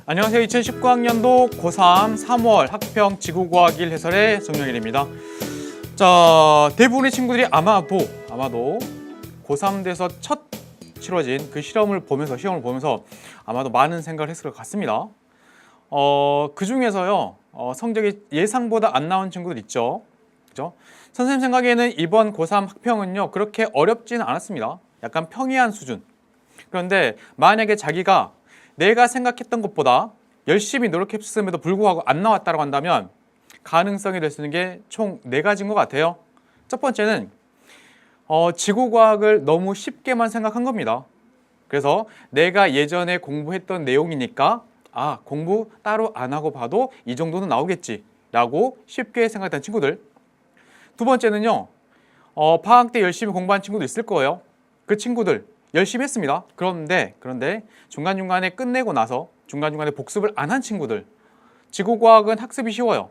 안녕하세요. 2019학년도 고3 3월 학평 지구과학 1 해설의 정영일입니다. 자, 대부분의 친구들이 아마도 고3 돼서 첫 치러진 그 시험을 보면서 아마도 많은 생각을 했을 것 같습니다. 그 중에서요, 성적이 예상보다 안 나온 친구들 있죠. 그죠? 선생님 생각에는 이번 고3 학평은요, 그렇게 어렵지는 않았습니다. 약간 평이한 수준. 그런데 만약에 자기가 내가 생각했던 것보다 열심히 노력했음에도 불구하고 안 나왔다고 한다면 가능성이 될 수 있는 게 총 4가지인 것 같아요. 첫 번째는 지구과학을 너무 쉽게만 생각한 겁니다. 그래서 내가 예전에 공부했던 내용이니까 공부 따로 안 하고 봐도 이 정도는 나오겠지 라고 쉽게 생각했던 친구들. 두 번째는요, 방학 때 열심히 공부한 친구도 있을 거예요. 그 친구들 열심히 했습니다. 그런데 중간중간에 끝내고 나서 중간중간에 복습을 안 한 친구들, 지구과학은 학습이 쉬워요.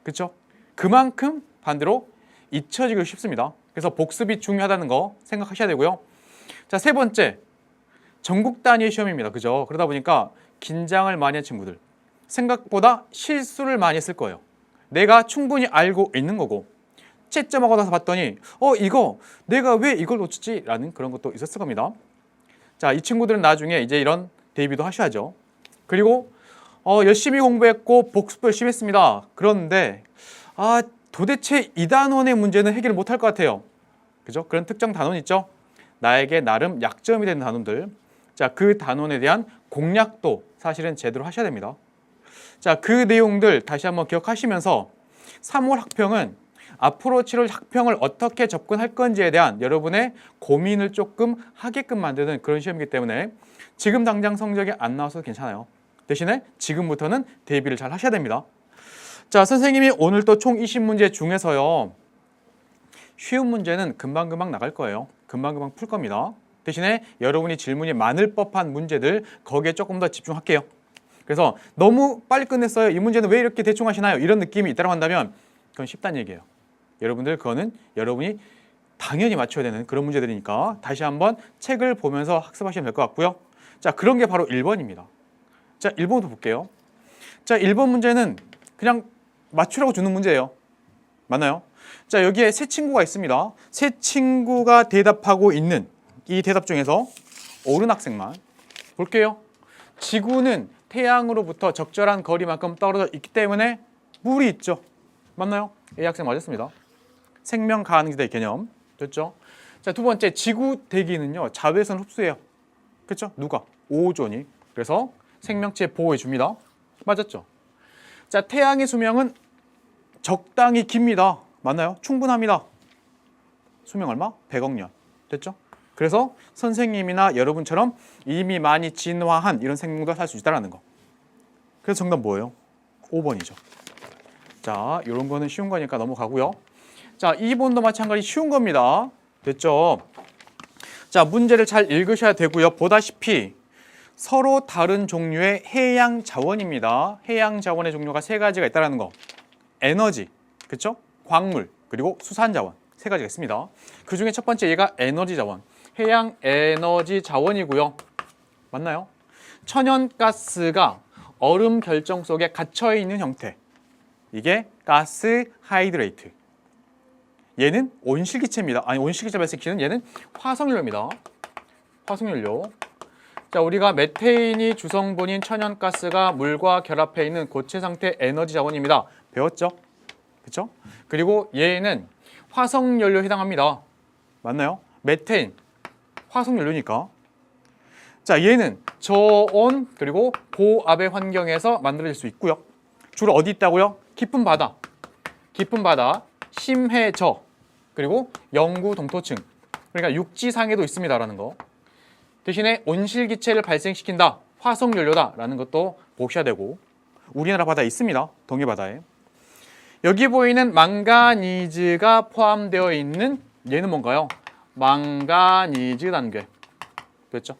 그렇죠? 그만큼 반대로 잊혀지기 쉽습니다. 그래서 복습이 중요하다는 거 생각하셔야 되고요. 자, 세 번째, 전국 단위의 시험입니다. 그죠? 그러다 보니까 긴장을 많이 한 친구들, 생각보다 실수를 많이 했을 거예요. 내가 충분히 알고 있는 거고 채점하고 나서 봤더니 이거 내가 왜 이걸 놓쳤지? 라는 그런 것도 있었을 겁니다. 자, 이 친구들은 나중에 이제 이런 대비도 하셔야죠. 그리고 열심히 공부했고 복습도 열심히 했습니다. 그런데 도대체 이 단원의 문제는 해결을 못할 것 같아요. 그죠? 그런 특정 단원 있죠? 나에게 나름 약점이 되는 단원들. 자, 그 단원에 대한 공략도 사실은 제대로 하셔야 됩니다. 자, 그 내용들 다시 한번 기억하시면서 3월 학평은 앞으로 치를 학평을 어떻게 접근할 건지에 대한 여러분의 고민을 조금 하게끔 만드는 그런 시험이기 때문에 지금 당장 성적이 안 나와서 괜찮아요. 대신에 지금부터는 대비를 잘 하셔야 됩니다. 자, 선생님이 오늘 또 총 20문제 중에서요, 쉬운 문제는 금방금방 나갈 거예요. 금방금방 풀 겁니다. 대신에 여러분이 질문이 많을 법한 문제들 거기에 조금 더 집중할게요. 그래서 너무 빨리 끝냈어요. 이 문제는 왜 이렇게 대충 하시나요? 이런 느낌이 있다고 한다면 그건 쉽다는 얘기예요. 여러분들 그거는 여러분이 당연히 맞춰야 되는 그런 문제들이니까 다시 한번 책을 보면서 학습하시면 될 것 같고요. 자, 그런 게 바로 1번입니다. 자, 1번부터 볼게요. 자, 1번 문제는 그냥 맞추라고 주는 문제예요. 맞나요? 자, 여기에 세 친구가 있습니다. 세 친구가 대답하고 있는 이 대답 중에서 옳은 학생만 볼게요. 지구는 태양으로부터 적절한 거리만큼 떨어져 있기 때문에 물이 있죠. 맞나요? A 학생 맞았습니다. 생명 가능지대 개념 됐죠? 자, 두 번째, 지구 대기는요 자외선 흡수해요. 그렇죠? 누가? 오존이. 그래서 생명체 보호해 줍니다. 맞았죠? 자, 태양의 수명은 적당히 깁니다. 맞나요? 충분합니다. 수명 얼마? 100억 년. 됐죠? 그래서 선생님이나 여러분처럼 이미 많이 진화한 이런 생명도 살 수 있다는 거. 그래서 정답 뭐예요? 5번이죠. 자, 이런 거는 쉬운 거니까 넘어가고요. 자, 2번도 마찬가지 쉬운 겁니다. 됐죠? 자, 문제를 잘 읽으셔야 되고요. 보다시피 서로 다른 종류의 해양 자원입니다. 해양 자원의 종류가 3가지가 있다는 거. 에너지, 그렇죠? 광물, 그리고 수산 자원 3가지가 있습니다. 그 중에 첫 번째 얘가 에너지 자원. 해양 에너지 자원이고요. 맞나요? 천연가스가 얼음 결정 속에 갇혀 있는 형태. 이게 가스 하이드레이트. 얘는 온실기체입니다. 아니, 온실기체 발생시키는 얘는 화석연료입니다. 화석연료. 자, 우리가 메테인이 주성분인 천연가스가 물과 결합해 있는 고체 상태 에너지 자원입니다. 배웠죠? 그렇죠? 그리고 얘는 화석연료에 해당합니다. 맞나요? 메테인 화석연료니까. 자, 얘는 저온 그리고 고압의 환경에서 만들어질 수 있고요. 주로 어디 있다고요? 깊은 바다, 심해저, 그리고 영구 동토층. 그러니까 육지상에도 있습니다라는 거. 대신에 온실기체를 발생시킨다, 화석연료다라는 것도 보셔야 되고, 우리나라 바다에 있습니다. 동해바다에. 여기 보이는 망가니즈가 포함되어 있는 얘는 뭔가요? 망가니즈 단계. 그렇죠?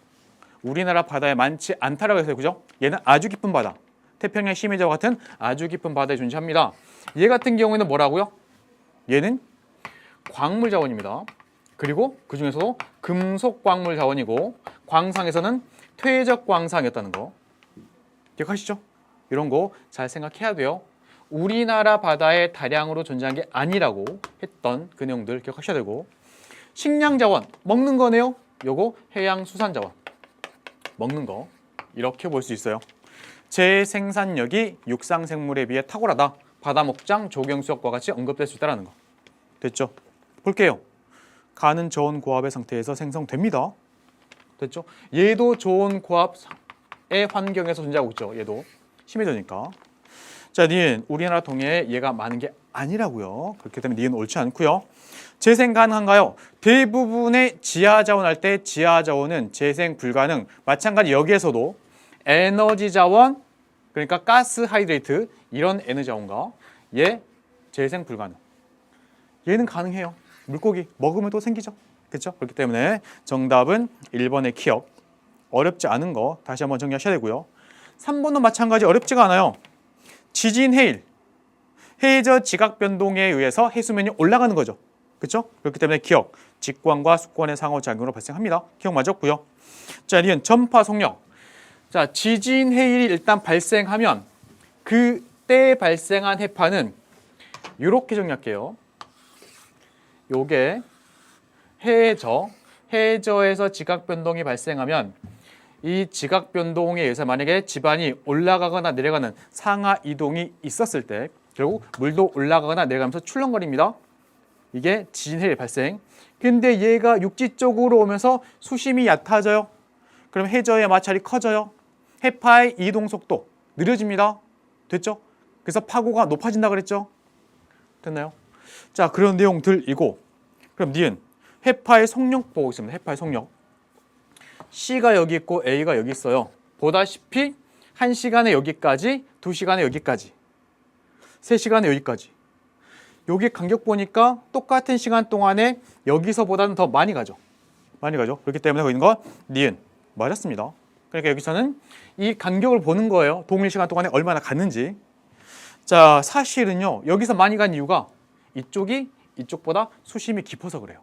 우리나라 바다에 많지 않다라고 해서 그죠? 얘는 아주 깊은 바다. 태평양 심해저와 같은 아주 깊은 바다에 존재합니다. 얘 같은 경우에는 뭐라고요? 얘는 광물 자원입니다. 그리고 그 중에서도 금속 광물 자원이고 광상에서는 퇴적 광상이었다는 거. 기억하시죠? 이런 거 잘 생각해야 돼요. 우리나라 바다에 다량으로 존재한 게 아니라고 했던 그 내용들 기억하셔야 되고, 식량자원, 먹는 거네요. 요거 해양수산자원, 먹는 거, 이렇게 볼 수 있어요. 재생산력이 육상생물에 비해 탁월하다. 바다목장, 조경수역과 같이 언급될 수 있다는 거. 됐죠? 볼게요. 가는 저온 고압의 상태에서 생성됩니다. 됐죠? 얘도 저온 고압의 환경에서 존재하고 있죠. 얘도 심해지니까. 자, 니은 우리나라 동해에 얘가 많은 게 아니라고요. 그렇기 때문에 니은 옳지 않고요. 재생 가능한가요? 대부분의 지하자원 할 때 지하자원은 재생 불가능. 마찬가지 여기에서도 에너지 자원, 그러니까 가스 하이드레이트 이런 에너지 자원과 얘 재생 불가능. 얘는 가능해요. 물고기 먹으면 또 생기죠. 그렇죠? 그렇기 때문에 정답은 1번의 키역. 어렵지 않은 거 다시 한번 정리하셔야 되고요. 3번도 마찬가지 어렵지가 않아요. 지진, 해일. 해저 지각 변동에 의해서 해수면이 올라가는 거죠. 그렇죠? 그렇기 때문에 기억, 직관과 숙관의 상호작용으로 발생합니다. 기억 맞았고요. 자, 니은 전파 속력. 자, 지진, 해일이 일단 발생하면 그때 발생한 해파는 이렇게 정리할게요. 요게 해저에서 지각 변동이 발생하면 이 지각 변동에 의해서 만약에 지반이 올라가거나 내려가는 상하 이동이 있었을 때 결국 물도 올라가거나 내려가면서 출렁거립니다. 이게 지진 해일 발생. 근데 얘가 육지 쪽으로 오면서 수심이 얕아져요. 그럼 해저의 마찰이 커져요. 해파의 이동 속도 느려집니다. 됐죠? 그래서 파고가 높아진다 그랬죠? 됐나요? 자, 그런 내용들이고, 그럼 니은 해파의 속력 보고 있습니다. 해파의 속력. C가 여기 있고 A가 여기 있어요. 보다시피 1시간에 여기까지, 2시간에 여기까지, 3시간에 여기까지. 여기 간격 보니까 똑같은 시간 동안에 여기서보다는 더 많이 가죠. 많이 가죠. 그렇기 때문에 거기 있는 거 니은 맞았습니다. 그러니까 여기서는 이 간격을 보는 거예요. 동일 시간 동안에 얼마나 갔는지. 자, 사실은요. 여기서 많이 간 이유가 이쪽이 이쪽보다 수심이 깊어서 그래요.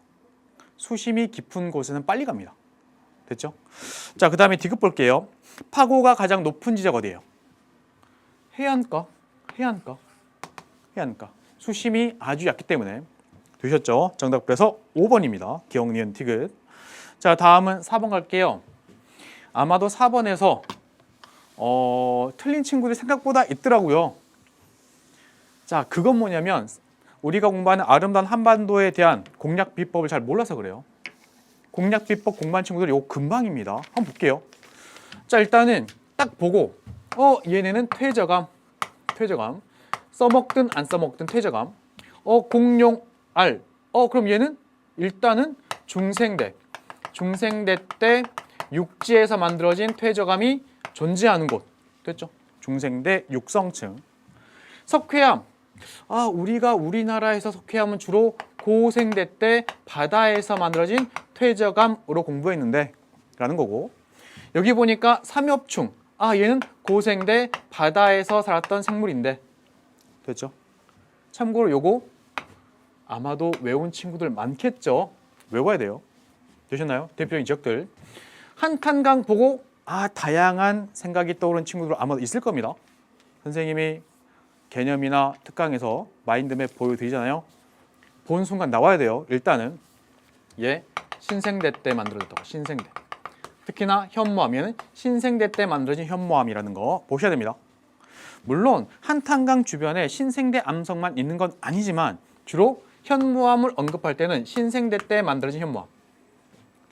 수심이 깊은 곳에는 빨리 갑니다. 됐죠? 자, 그 다음에 D급 볼게요. 파고가 가장 높은 지역 어디예요? 해안가. 수심이 아주 얕기 때문에 되셨죠? 정답 그래서 5번입니다. 기억, 니은, D급. 자, 다음은 4번 갈게요. 아마도 4번에서 틀린 친구들이 생각보다 있더라고요. 자, 그건 뭐냐면 우리가 공부하는 아름다운 한반도에 대한 공략 비법을 잘 몰라서 그래요. 공략 비법 공부한 친구들 이거 금방입니다. 한번 볼게요. 자, 일단은 딱 보고 얘네는 퇴저감. 써먹든 안 써먹든 퇴저감. 공룡 알. 그럼 얘는 일단은 중생대 때 육지에서 만들어진 퇴저감이 존재하는 곳. 됐죠? 중생대 육성층. 석회암. 우리가 우리나라에서 석회암은 주로 고생대 때 바다에서 만들어진 퇴저감으로 공부했는데 라는 거고, 여기 보니까 삼엽충. 얘는 고생대 바다에서 살았던 생물인데. 됐죠? 참고로 요거 아마도 외운 친구들 많겠죠? 외워야 돼요. 되셨나요? 대표적인 지역들. 한탄강 보고 다양한 생각이 떠오르는 친구들 아마도 있을 겁니다. 선생님이 개념이나 특강에서 마인드맵 보여드리잖아요. 본 순간 나와야 돼요. 일단은 신생대 때 만들어졌다고. 신생대. 특히나 현무암에는 신생대 때 만들어진 현무암이라는 거 보셔야 됩니다. 물론 한탄강 주변에 신생대 암석만 있는 건 아니지만 주로 현무암을 언급할 때는 신생대 때 만들어진 현무암.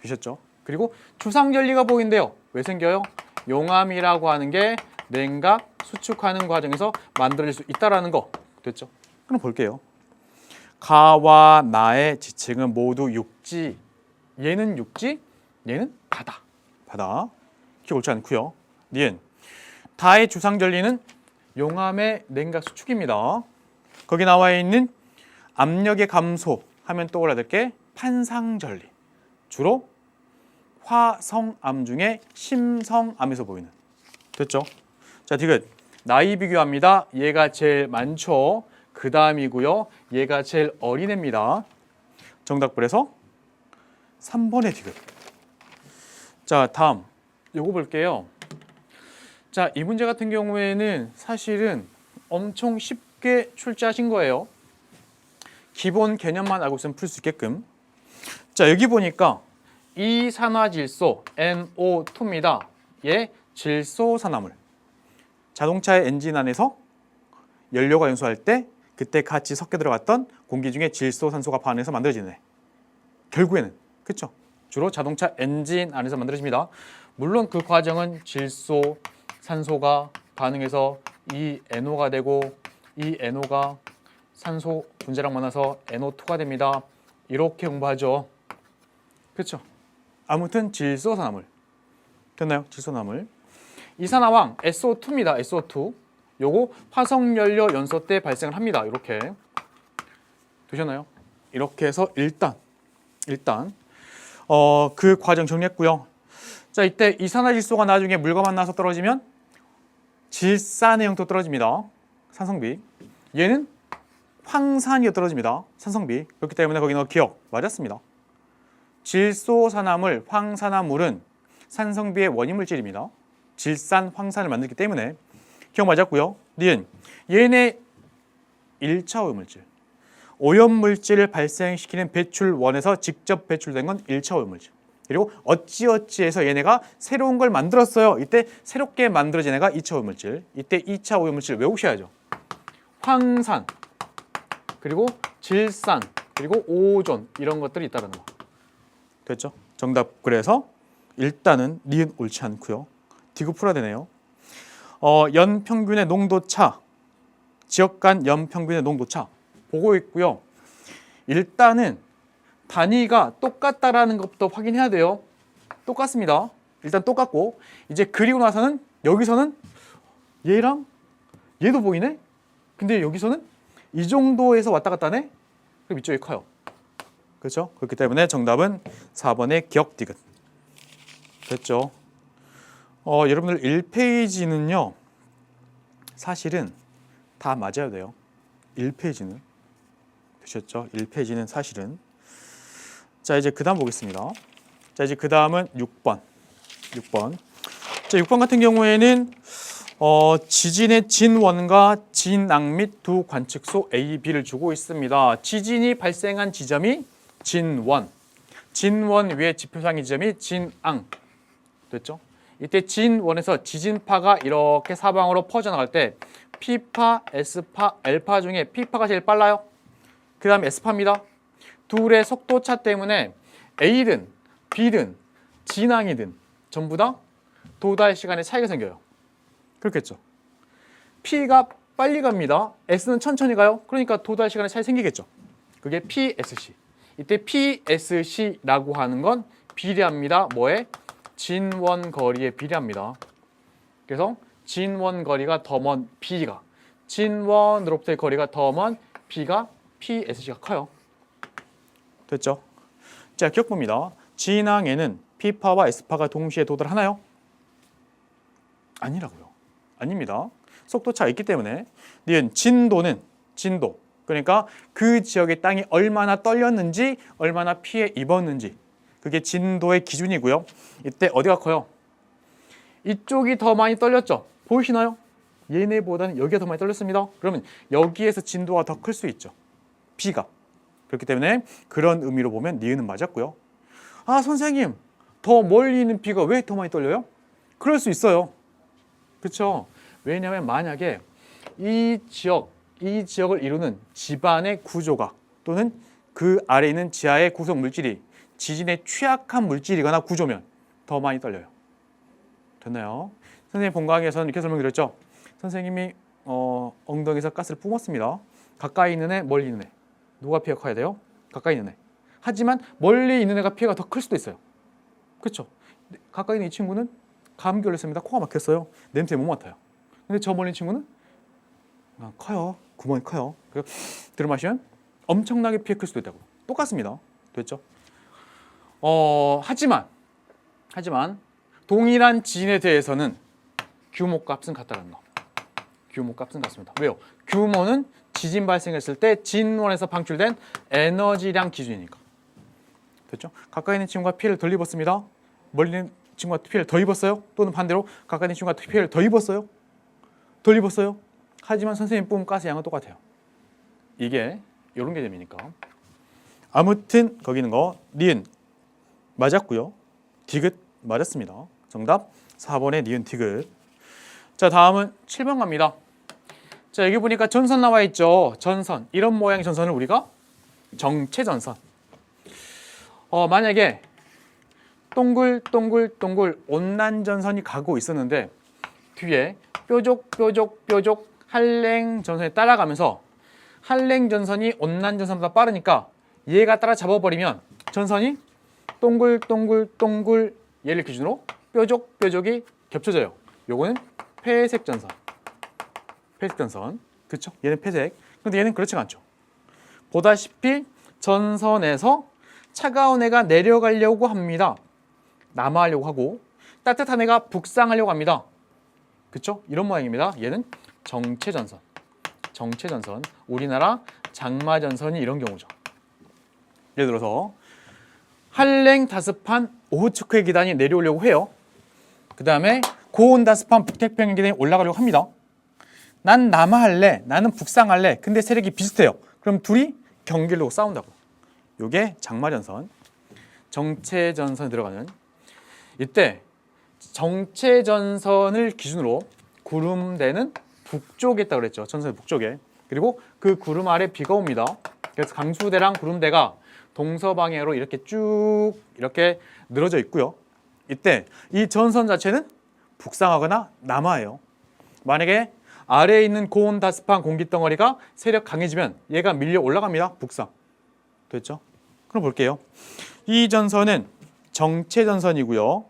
되셨죠? 그리고 주상절리가 보인대요. 왜 생겨요? 용암이라고 하는 게 냉각 수축하는 과정에서 만들어질 수 있다는 거. 됐죠? 그럼 볼게요. 가와 나의 지층은 모두 육지. 얘는 육지, 얘는 바다. 기억 옳지 않고요. 니은 다의 주상절리는 용암의 냉각 수축입니다. 거기 나와 있는 압력의 감소 하면 떠올라야 될 게 판상절리. 주로 화성암 중에 심성암에서 보이는. 됐죠? 자, 디귿. 나이 비교합니다. 얘가 제일 많죠. 그 다음이고요. 얘가 제일 어린애입니다. 정답 그래서 3번의 디귿. 자, 다음 요거 볼게요. 자, 이 문제 같은 경우에는 사실은 엄청 쉽게 출제하신 거예요. 기본 개념만 알고 있으면 풀 수 있게끔. 자, 여기 보니까 이산화질소 NO2입니다. 얘 질소산화물. 자동차의 엔진 안에서 연료가 연소할 때 그때 같이 섞여 들어갔던 공기 중에 질소산소가 반응해서 만들어지네. 결국에는 그렇죠. 주로 자동차 엔진 안에서 만들어집니다. 물론 그 과정은 질소, 산소가 반응해서 이 NO가 되고 이 NO가 산소 분자랑 만나서 NO2가 됩니다. 이렇게 공부하죠. 그렇죠. 아무튼 질소산화물. 됐나요? 질소산화물. 이산화황 SO2입니다. SO2. 요거 화석연료 연소 때 발생을 합니다. 이렇게. 되셨나요? 이렇게 해서 일단 그 과정 정리했고요. 자, 이때 이산화질소가 나중에 물과 만나서 떨어지면 질산의 형태로 떨어집니다. 산성비. 얘는 황산이 떨어집니다. 산성비. 그렇기 때문에 거기는 기억 맞았습니다. 질소산화물, 황산화물은 산성비의 원인 물질입니다. 질산, 황산을 만들기 때문에 기억 맞았고요. 니은 얘네 1차 오염물질. 오염물질을 발생시키는 배출원에서 직접 배출된 건 1차 오염물질. 그리고 어찌어찌해서 얘네가 새로운 걸 만들었어요. 이때 새롭게 만들어진 애가 2차 오염물질. 이때 2차 오염물질 외우셔야죠. 황산, 그리고 질산, 그리고 오존 이런 것들이 있다는 거. 됐죠? 정답. 그래서 일단은 니은 옳지 않고요. 디귿 풀어야 되네요. 연평균의 농도차, 지역 간 연평균의 농도차 보고 있고요. 일단은 단위가 똑같다라는 것부터 확인해야 돼요. 똑같습니다. 일단 똑같고 이제 그리고 나서는 여기서는 얘랑 얘도 보이네? 근데 여기서는 이 정도에서 왔다 갔다 하네? 그럼 이쪽이 커요. 그렇죠? 그렇기 때문에 정답은 4번의 기억 디귿. 됐죠? 여러분들 1페이지는요. 사실은 다 맞아야 돼요. 1페이지는. 되셨죠? 1페이지는 사실은. 자, 이제 그 다음 보겠습니다. 자, 이제 그 다음은 6번. 자, 6번 같은 경우에는 지진의 진원과 진앙 및 두 관측소 A, B를 주고 있습니다. 지진이 발생한 지점이 진원. 진원 위에 지표상의 지점이 진앙. 됐죠? 이때 진원에서 지진파가 이렇게 사방으로 퍼져나갈 때 P파, S파, L파 중에 P파가 제일 빨라요. 그 다음 S파입니다. 둘의 속도차 때문에 A든 B든 진앙이든 전부 다 도달 시간에 차이가 생겨요. 그렇겠죠. P가 빨리 갑니다. S는 천천히 가요. 그러니까 도달 시간에 차이 생기겠죠. 그게 PSC. 이때 PSC라고 하는 건 비례합니다. 뭐에? 진원 거리에 비례합니다. 그래서 진원 거리가 더 먼 B가, 진원으로부터의 거리가 더 먼 B가 PSC가 커요. 됐죠? 자, 기억봅니다. 진앙에는 P파와 S파가 동시에 도달하나요? 아니라고요. 아닙니다. 속도차가 있기 때문에. 니은 진도는 진도. 그러니까 그 지역의 땅이 얼마나 떨렸는지, 얼마나 피해 입었는지. 그게 진도의 기준이고요. 이때 어디가 커요? 이쪽이 더 많이 떨렸죠? 보이시나요? 얘네보다는 여기가 더 많이 떨렸습니다. 그러면 여기에서 진도가 더 클 수 있죠. B가. 그렇기 때문에 그런 의미로 보면 니은은 맞았고요. 아, 선생님, 더 멀리 있는 B가 왜 더 많이 떨려요? 그럴 수 있어요. 그렇죠? 왜냐하면 만약에 이 지역을 이루는 집안의 구조가 또는 그 아래에 있는 지하의 구성 물질이 지진에 취약한 물질이거나 구조면 더 많이 떨려요. 됐나요? 선생님 본 강의에서는 이렇게 설명드렸죠. 선생님이 엉덩이에서 가스를 뿜었습니다. 가까이 있는 애, 멀리 있는 애. 누가 피해가 커야 돼요? 가까이 있는 애. 하지만 멀리 있는 애가 피해가 더 클 수도 있어요. 그렇죠? 가까이 있는 이 친구는 감기 걸렸습니다. 코가 막혔어요. 냄새 못 맡아요. 근데 저 멀리 있는 친구는 커요. 구멍이 커요. 들어 마시면 엄청나게 피해 클 수도 있다고. 똑같습니다. 됐죠? 하지만 동일한 지진에 대해서는 규모값은 같다는 거. 규모값은 같습니다. 왜요? 규모는 지진 발생했을 때 진원에서 방출된 에너지량 기준이니까. 됐죠? 가까이 있는 친구가 피해를 덜 입었습니다. 멀리 있는 친구가 피해를 더 입었어요? 또는 반대로 가까이 있는 친구가 피해를 더 입었어요? 덜 입었어요? 하지만 선생님 뿜은 가스 양은 똑같아요. 이게 이런 개념이니까. 아무튼 거기 있는 거 니은 맞았고요. 디귿 맞았습니다. 정답 4번의 니은 디귿. 자, 다음은 7번 갑니다. 자, 여기 보니까 전선 나와 있죠. 전선. 이런 모양의 전선을 우리가 정체전선. 만약에 동글동글동글 온난전선이 가고 있었는데 뒤에 뾰족 한랭전선에 따라가면서 한랭전선이 온난전선보다 빠르니까 얘가 따라잡아버리면 전선이 동글동글 얘를 기준으로 뾰족이 겹쳐져요. 요거는 회색전선. 회색전선. 그쵸? 얘는 회색. 근데 얘는 그렇지가 않죠. 보다시피 전선에서 차가운 애가 내려가려고 합니다. 남하하려고 하고 따뜻한 애가 북상하려고 합니다. 그쵸? 이런 모양입니다. 얘는 정체전선. 정체전선. 우리나라 장마전선이 이런 경우죠. 예를 들어서 한랭다습한 오후츠크의 기단이 내려오려고 해요. 그 다음에 고온다습한 북태평양 기단이 올라가려고 합니다. 난 남하할래, 나는 북상할래. 근데 세력이 비슷해요. 그럼 둘이 경계를 두고 싸운다고. 요게 장마전선, 정체전선에 들어가는. 이때 정체전선을 기준으로 구름대는 북쪽에 있다고 그랬죠. 전선의 북쪽에. 그리고 그 구름 아래 비가 옵니다. 그래서 강수대랑 구름대가 동서방향으로 이렇게 쭉 이렇게 늘어져 있고요. 이때 이 전선 자체는 북상하거나 남하예요. 만약에 아래에 있는 고온다습한 공기덩어리가 세력 강해지면 얘가 밀려 올라갑니다. 북상. 됐죠? 그럼 볼게요. 이 전선은 정체전선이고요.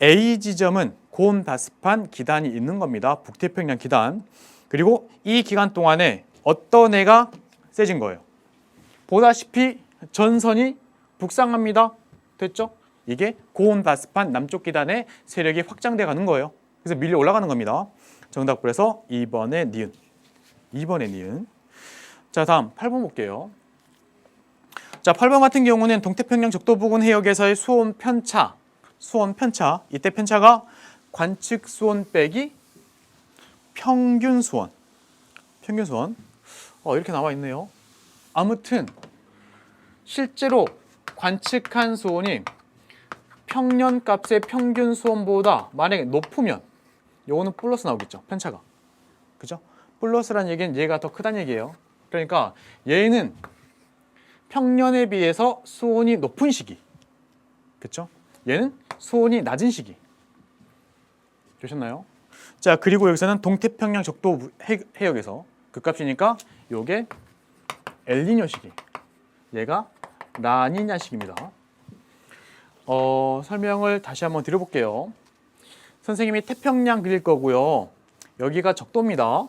A 지점은 고온다습한 기단이 있는 겁니다. 북태평양 기단. 그리고 이 기간 동안에 어떤 애가 세진 거예요. 보다시피 전선이 북상합니다. 됐죠? 이게 고온다습한 남쪽 기단의 세력이 확장돼 가는 거예요. 그래서 밀려 올라가는 겁니다. 정답 그래서 2번의 니은. 2번의 니은. 자, 다음 8번 볼게요. 자, 8번 같은 경우는 동태평양 적도 부근 해역에서의 수온 편차. 수온 편차. 이때 편차가 관측 수온 빼기 평균 수온. 평균 수온. 이렇게 나와 있네요. 아무튼 실제로 관측한 수온이 평년값의 평균 수온보다 만약에 높으면 요거는 플러스 나오겠죠. 편차가. 그죠? 플러스란 얘기는 얘가 더 크다는 얘기예요. 그러니까 얘는 평년에 비해서 수온이 높은 시기. 그쵸? 얘는 수온이 낮은 시기. 되셨나요? 자, 그리고 여기서는 동태평양 적도 해역에서 그 값이니까 요게 엘니뇨 시기. 얘가 라니냐 시기입니다. 설명을 다시 한번 드려볼게요. 선생님이 태평양 그릴 거고요. 여기가 적도입니다.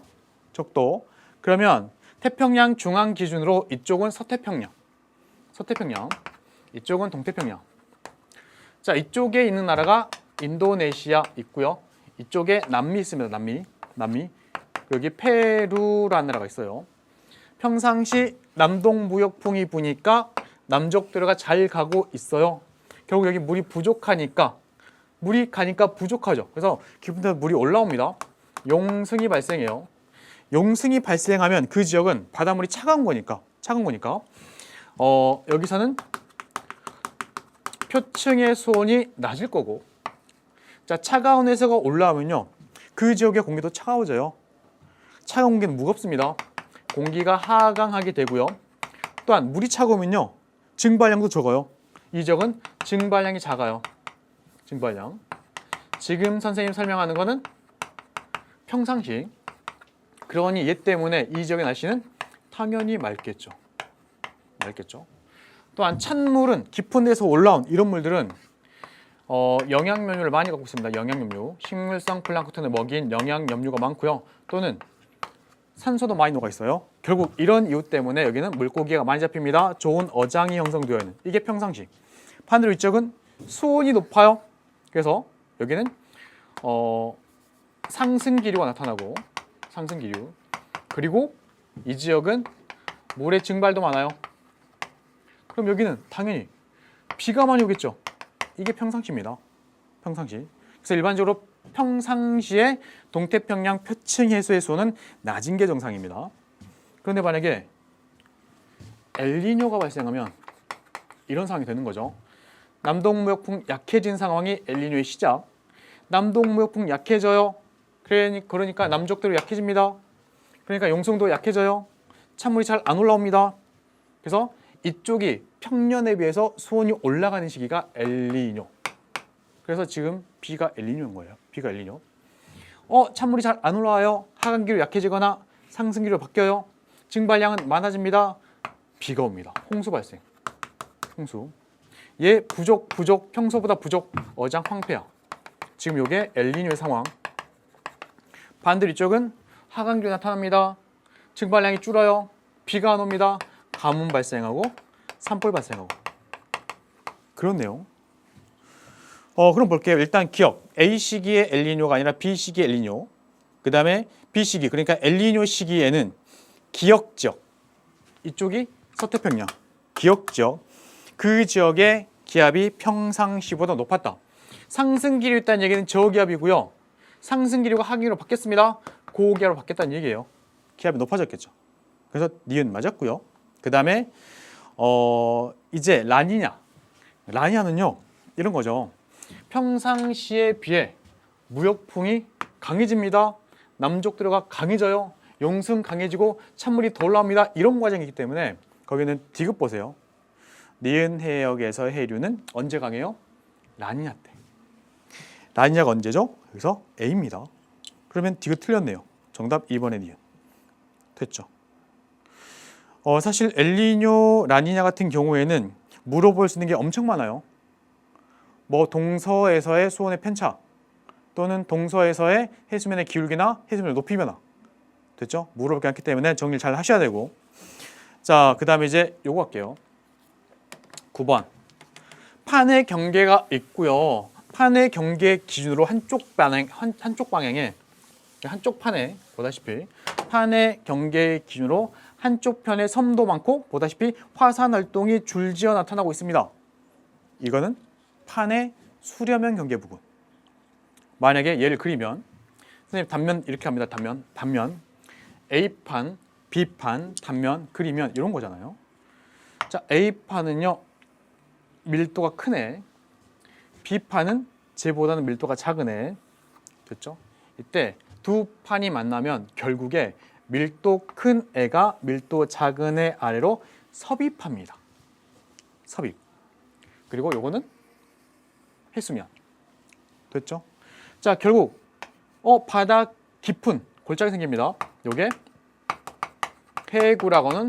적도. 그러면 태평양 중앙 기준으로 이쪽은 서태평양. 서태평양. 이쪽은 동태평양. 자, 이쪽에 있는 나라가 인도네시아 있고요. 이쪽에 남미 있습니다. 남미. 여기 페루라는 나라가 있어요. 평상시 남동무역풍이 부니까 남쪽도로가 잘 가고 있어요. 결국 여기 물이 부족하니까 물이 가니까 부족하죠. 그래서 기분대로 물이 올라옵니다. 용승이 발생해요. 용승이 발생하면 그 지역은 바닷물이 차가운 거니까 여기서는 표층의 수온이 낮을 거고, 자, 차가운 해수가 올라오면요 그 지역의 공기도 차가워져요. 차가운 공기는 무겁습니다. 공기가 하강하게 되고요. 또한 물이 차가우면요 증발량도 적어요. 이 지역은 증발량이 작아요. 증발량. 지금 선생님 설명하는 거는 평상시. 그러니 얘 때문에 이 지역의 날씨는 당연히 맑겠죠. 또한 찬물은 깊은 데서 올라온 이런 물들은 영양염류를 많이 갖고 있습니다. 영양염류. 식물성 플랑크톤의 먹이인 영양염류가 많고요. 또는 산소도 많이 녹아 있어요. 결국 이런 이유 때문에 여기는 물고기가 많이 잡힙니다. 좋은 어장이 형성되어 있는. 이게 평상시. 반대로 이쪽은 수온이 높아요. 그래서 여기는 상승기류가 나타나고, 상승기류. 그리고 이 지역은 물의 증발도 많아요. 그럼 여기는 당연히 비가 많이 오겠죠. 이게 평상시입니다. 평상시. 그래서 일반적으로 평상시에 동태평양 표층 해수의 수온은 낮은 게 정상입니다. 그런데 만약에 엘니뇨가 발생하면 이런 상황이 되는 거죠. 남동무역풍 약해진 상황이 엘니뇨의 시작. 남동무역풍 약해져요. 그러니까 남쪽대로 약해집니다. 그러니까 용성도 약해져요. 찬물이 잘 안 올라옵니다. 그래서 이쪽이 평년에 비해서 수온이 올라가는 시기가 엘니뇨. 그래서 지금 비가 엘니뇨인 거예요. 비가 엘니뇨. 찬물이 잘 안 올라와요. 하강기로 약해지거나 상승기로 바뀌어요. 증발량은 많아집니다. 비가 옵니다. 홍수 발생. 홍수. 얘 부족, 평소보다 부족, 어장 황폐야. 지금 요게 엘니뇨의 상황. 반대로 이쪽은 하강기로 나타납니다. 증발량이 줄어요. 비가 안 옵니다. 가뭄 발생하고 산불 발생하고. 그런 내용. 그럼 볼게요. 일단 기억. A 시기의 엘니뇨가 아니라 B 시기의 엘니뇨. 그 다음에 B 시기, 그러니까 엘니뇨 시기에는 기역 지역. 이쪽이 서태평양. 기역 지역. 그 지역의 기압이 평상시보다 높았다. 상승기류 있다는 얘기는 저기압이고요. 상승기류가 하강기로 바뀌었습니다. 고기압으로 바뀌었다는 얘기예요. 기압이 높아졌겠죠. 그래서 니은 맞았고요. 그 다음에 이제 라니냐. 라니냐는요. 이런 거죠. 평상시에 비해 무역풍이 강해집니다. 남쪽대로가 강해져요. 용승 강해지고 찬물이 더 올라옵니다. 이런 과정이기 때문에 거기는 디귿 보세요. 니은 해역에서 해류는 언제 강해요? 라니냐 때. 라니냐가 언제죠? 여기서 A입니다. 그러면 디귿 틀렸네요. 정답 2번의 니은. 됐죠? 사실 엘니뇨, 라니냐 같은 경우에는 물어볼 수 있는 게 엄청 많아요. 뭐 동서에서의 수온의 편차 또는 동서에서의 해수면의 기울기나 해수면의 높이 변화. 됐죠? 물어볼 게 많기 때문에 정리를 잘 하셔야 되고. 자, 그 다음에 이제 요거 할게요. 9번. 판의 경계가 있고요. 판의 경계 기준으로 한쪽 방향에 한쪽 판에 보다시피 판의 경계 기준으로 한쪽 편에 섬도 많고 보다시피 화산 활동이 줄지어 나타나고 있습니다. 이거는 판의 수렴형 경계 부분. 만약에 얘를 그리면 선생님 단면 이렇게 합니다. 단면 A판, B판, 단면 그리면 이런 거잖아요. 자, A판은요. 밀도가 크네. B판은 쟤보다는 밀도가 작으네. 됐죠? 이때 두 판이 만나면 결국에 밀도 큰 애가 밀도 작은 애 아래로 섭입합니다. 섭입. 그리고 요거는 해수면. 됐죠? 자, 결국 바다 깊은 골짜기 생깁니다. 요게 해구라고는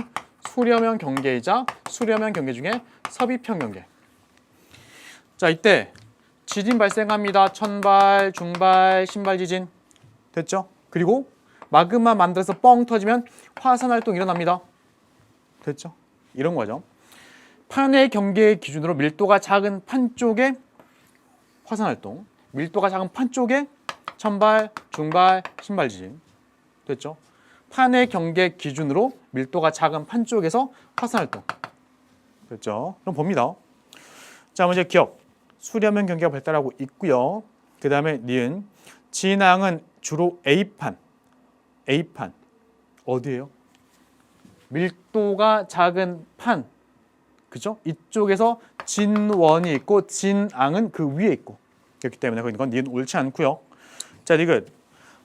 수렴형 경계이자 수렴형 경계 중에 섭입형 경계. 자, 이때 지진 발생합니다. 천발, 중발, 신발 지진. 됐죠? 그리고 마그마 만들어서 뻥 터지면 화산 활동 일어납니다. 됐죠? 이런 거죠. 판의 경계 기준으로 밀도가 작은 판 쪽에 화산 활동, 밀도가 작은 판 쪽에 천발, 중발, 신발 지진. 됐죠? 판의 경계 기준으로 밀도가 작은 판 쪽에서 화산 활동. 됐죠? 그럼 봅니다. 자, 먼저 기억. 수렴형 경계가 발달하고 있고요. 그 다음에 니은. 진앙은 주로 A판. 어디예요? 밀도가 작은 판. 그죠? 이쪽에서 진원이 있고 진앙은 그 위에 있고. 그렇기 때문에 그건 니은 옳지 않고요. 자, 디귿.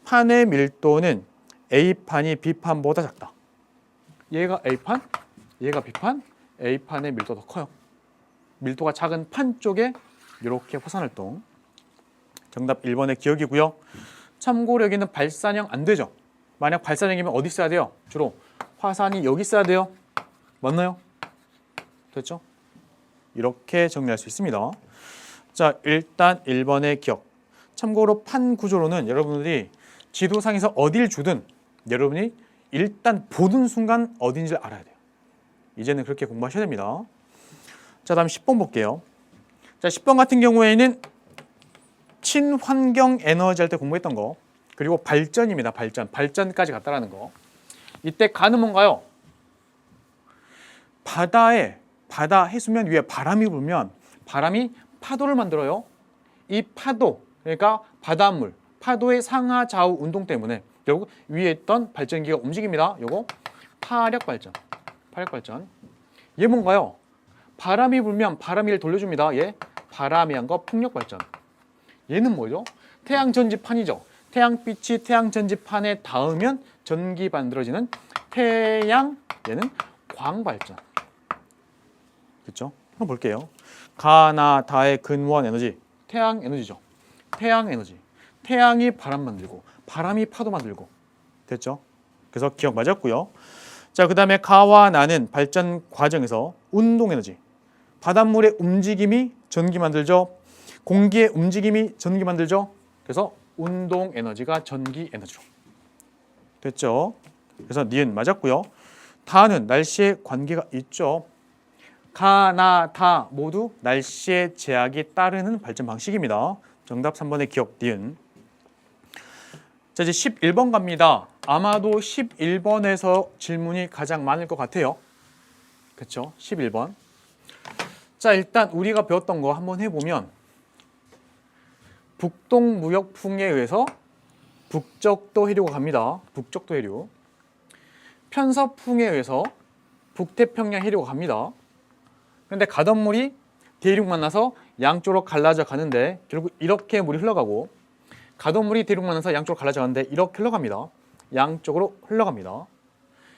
판의 밀도는 A판이 B판보다 작다. 얘가 A판, 얘가 B판, A판의 밀도가 더 커요. 밀도가 작은 판 쪽에 이렇게 화산활동. 정답 1번의 기억이고요. 참고로 여기는 발산형 안 되죠. 만약 발산형이면 어디 써야 돼요? 주로 화산이 여기 써야 돼요. 맞나요? 됐죠? 이렇게 정리할 수 있습니다. 자, 일단 1번의 기억. 참고로 판 구조로는 여러분들이 지도상에서 어딜 주든 여러분이 일단 보는 순간 어딘지를 알아야 돼요. 이제는 그렇게 공부하셔야 됩니다. 자, 다음 10번 볼게요. 자, 10번 같은 경우에는 친환경 에너지 할 때 공부했던 거, 그리고 발전입니다. 발전까지 갔다라는 거. 이때 가는 뭔가요? 바다 해수면 위에 바람이 불면 바람이 파도를 만들어요. 이 파도, 그러니까 바닷물, 파도의 상하 좌우 운동 때문에 결국 위에 있던 발전기가 움직입니다. 요거 파력 발전. 파력 발전. 얘 뭔가요? 바람이 불면 바람이를 돌려줍니다. 얘 바람이 한 거 풍력 발전. 얘는 뭐죠? 태양 전지판이죠. 태양빛이 태양 전지판에 닿으면 전기 만들어지는 태양, 얘는 광 발전. 그렇죠? 한번 볼게요. 가나 다의 근원 에너지, 태양 에너지죠. 태양 에너지. 태양이 바람 만들고 바람이 파도 만들고. 됐죠? 그래서 기억 맞았고요. 자, 그다음에 가와 나는 발전 과정에서 운동 에너지. 바닷물의 움직임이 전기 만들죠. 공기의 움직임이 전기 만들죠. 그래서 운동 에너지가 전기 에너지로. 됐죠? 그래서 니은 맞았고요. 다는 날씨에 관계가 있죠. 가, 나, 다 모두 날씨의 제약이 따르는 발전 방식입니다. 정답 3번의 기억 니은. 자, 이제 11번 갑니다. 아마도 11번에서 질문이 가장 많을 것 같아요. 그렇죠? 11번. 자, 일단 우리가 배웠던 거 한번 해보면 북동무역풍에 의해서 북적도 해류가 갑니다. 북적도 해류. 편서풍에 의해서 북태평양 해류가 갑니다. 그런데 가던 물이 대륙 만나서 양쪽으로 갈라져 가는데 결국 이렇게 물이 흘러가고, 가던 물이 대륙 만나서 양쪽으로 갈라져 가는데 이렇게 흘러갑니다. 양쪽으로 흘러갑니다.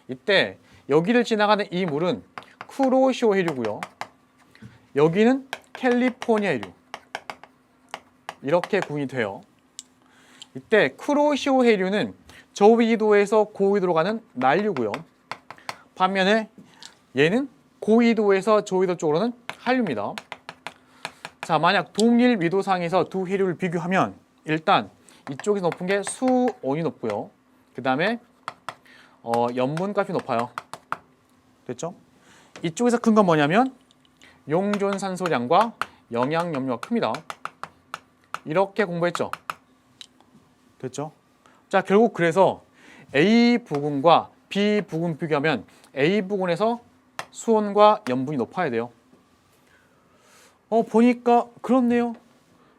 이때 여기를 지나가는 이 물은 쿠로시오 해류고요. 여기는 캘리포니아 해류. 이렇게 구분이 돼요. 이때 쿠로시오 해류는 저위도에서 고위도로 가는 난류고요. 반면에 얘는 고위도에서 저위도 쪽으로는 한류입니다. 자, 만약 동일 위도상에서 두 해류를 비교하면 일단 이쪽이 높은 게 수온이 높고요. 그 다음에 염분값이 높아요. 됐죠? 이쪽에서 큰 건 뭐냐면 용존산소량과 영양염료가 큽니다. 이렇게 공부했죠? 됐죠? 자, 결국 그래서 A 부근과 B 부근 비교하면 A 부근에서 수온과 염분이 높아야 돼요. 보니까 그렇네요.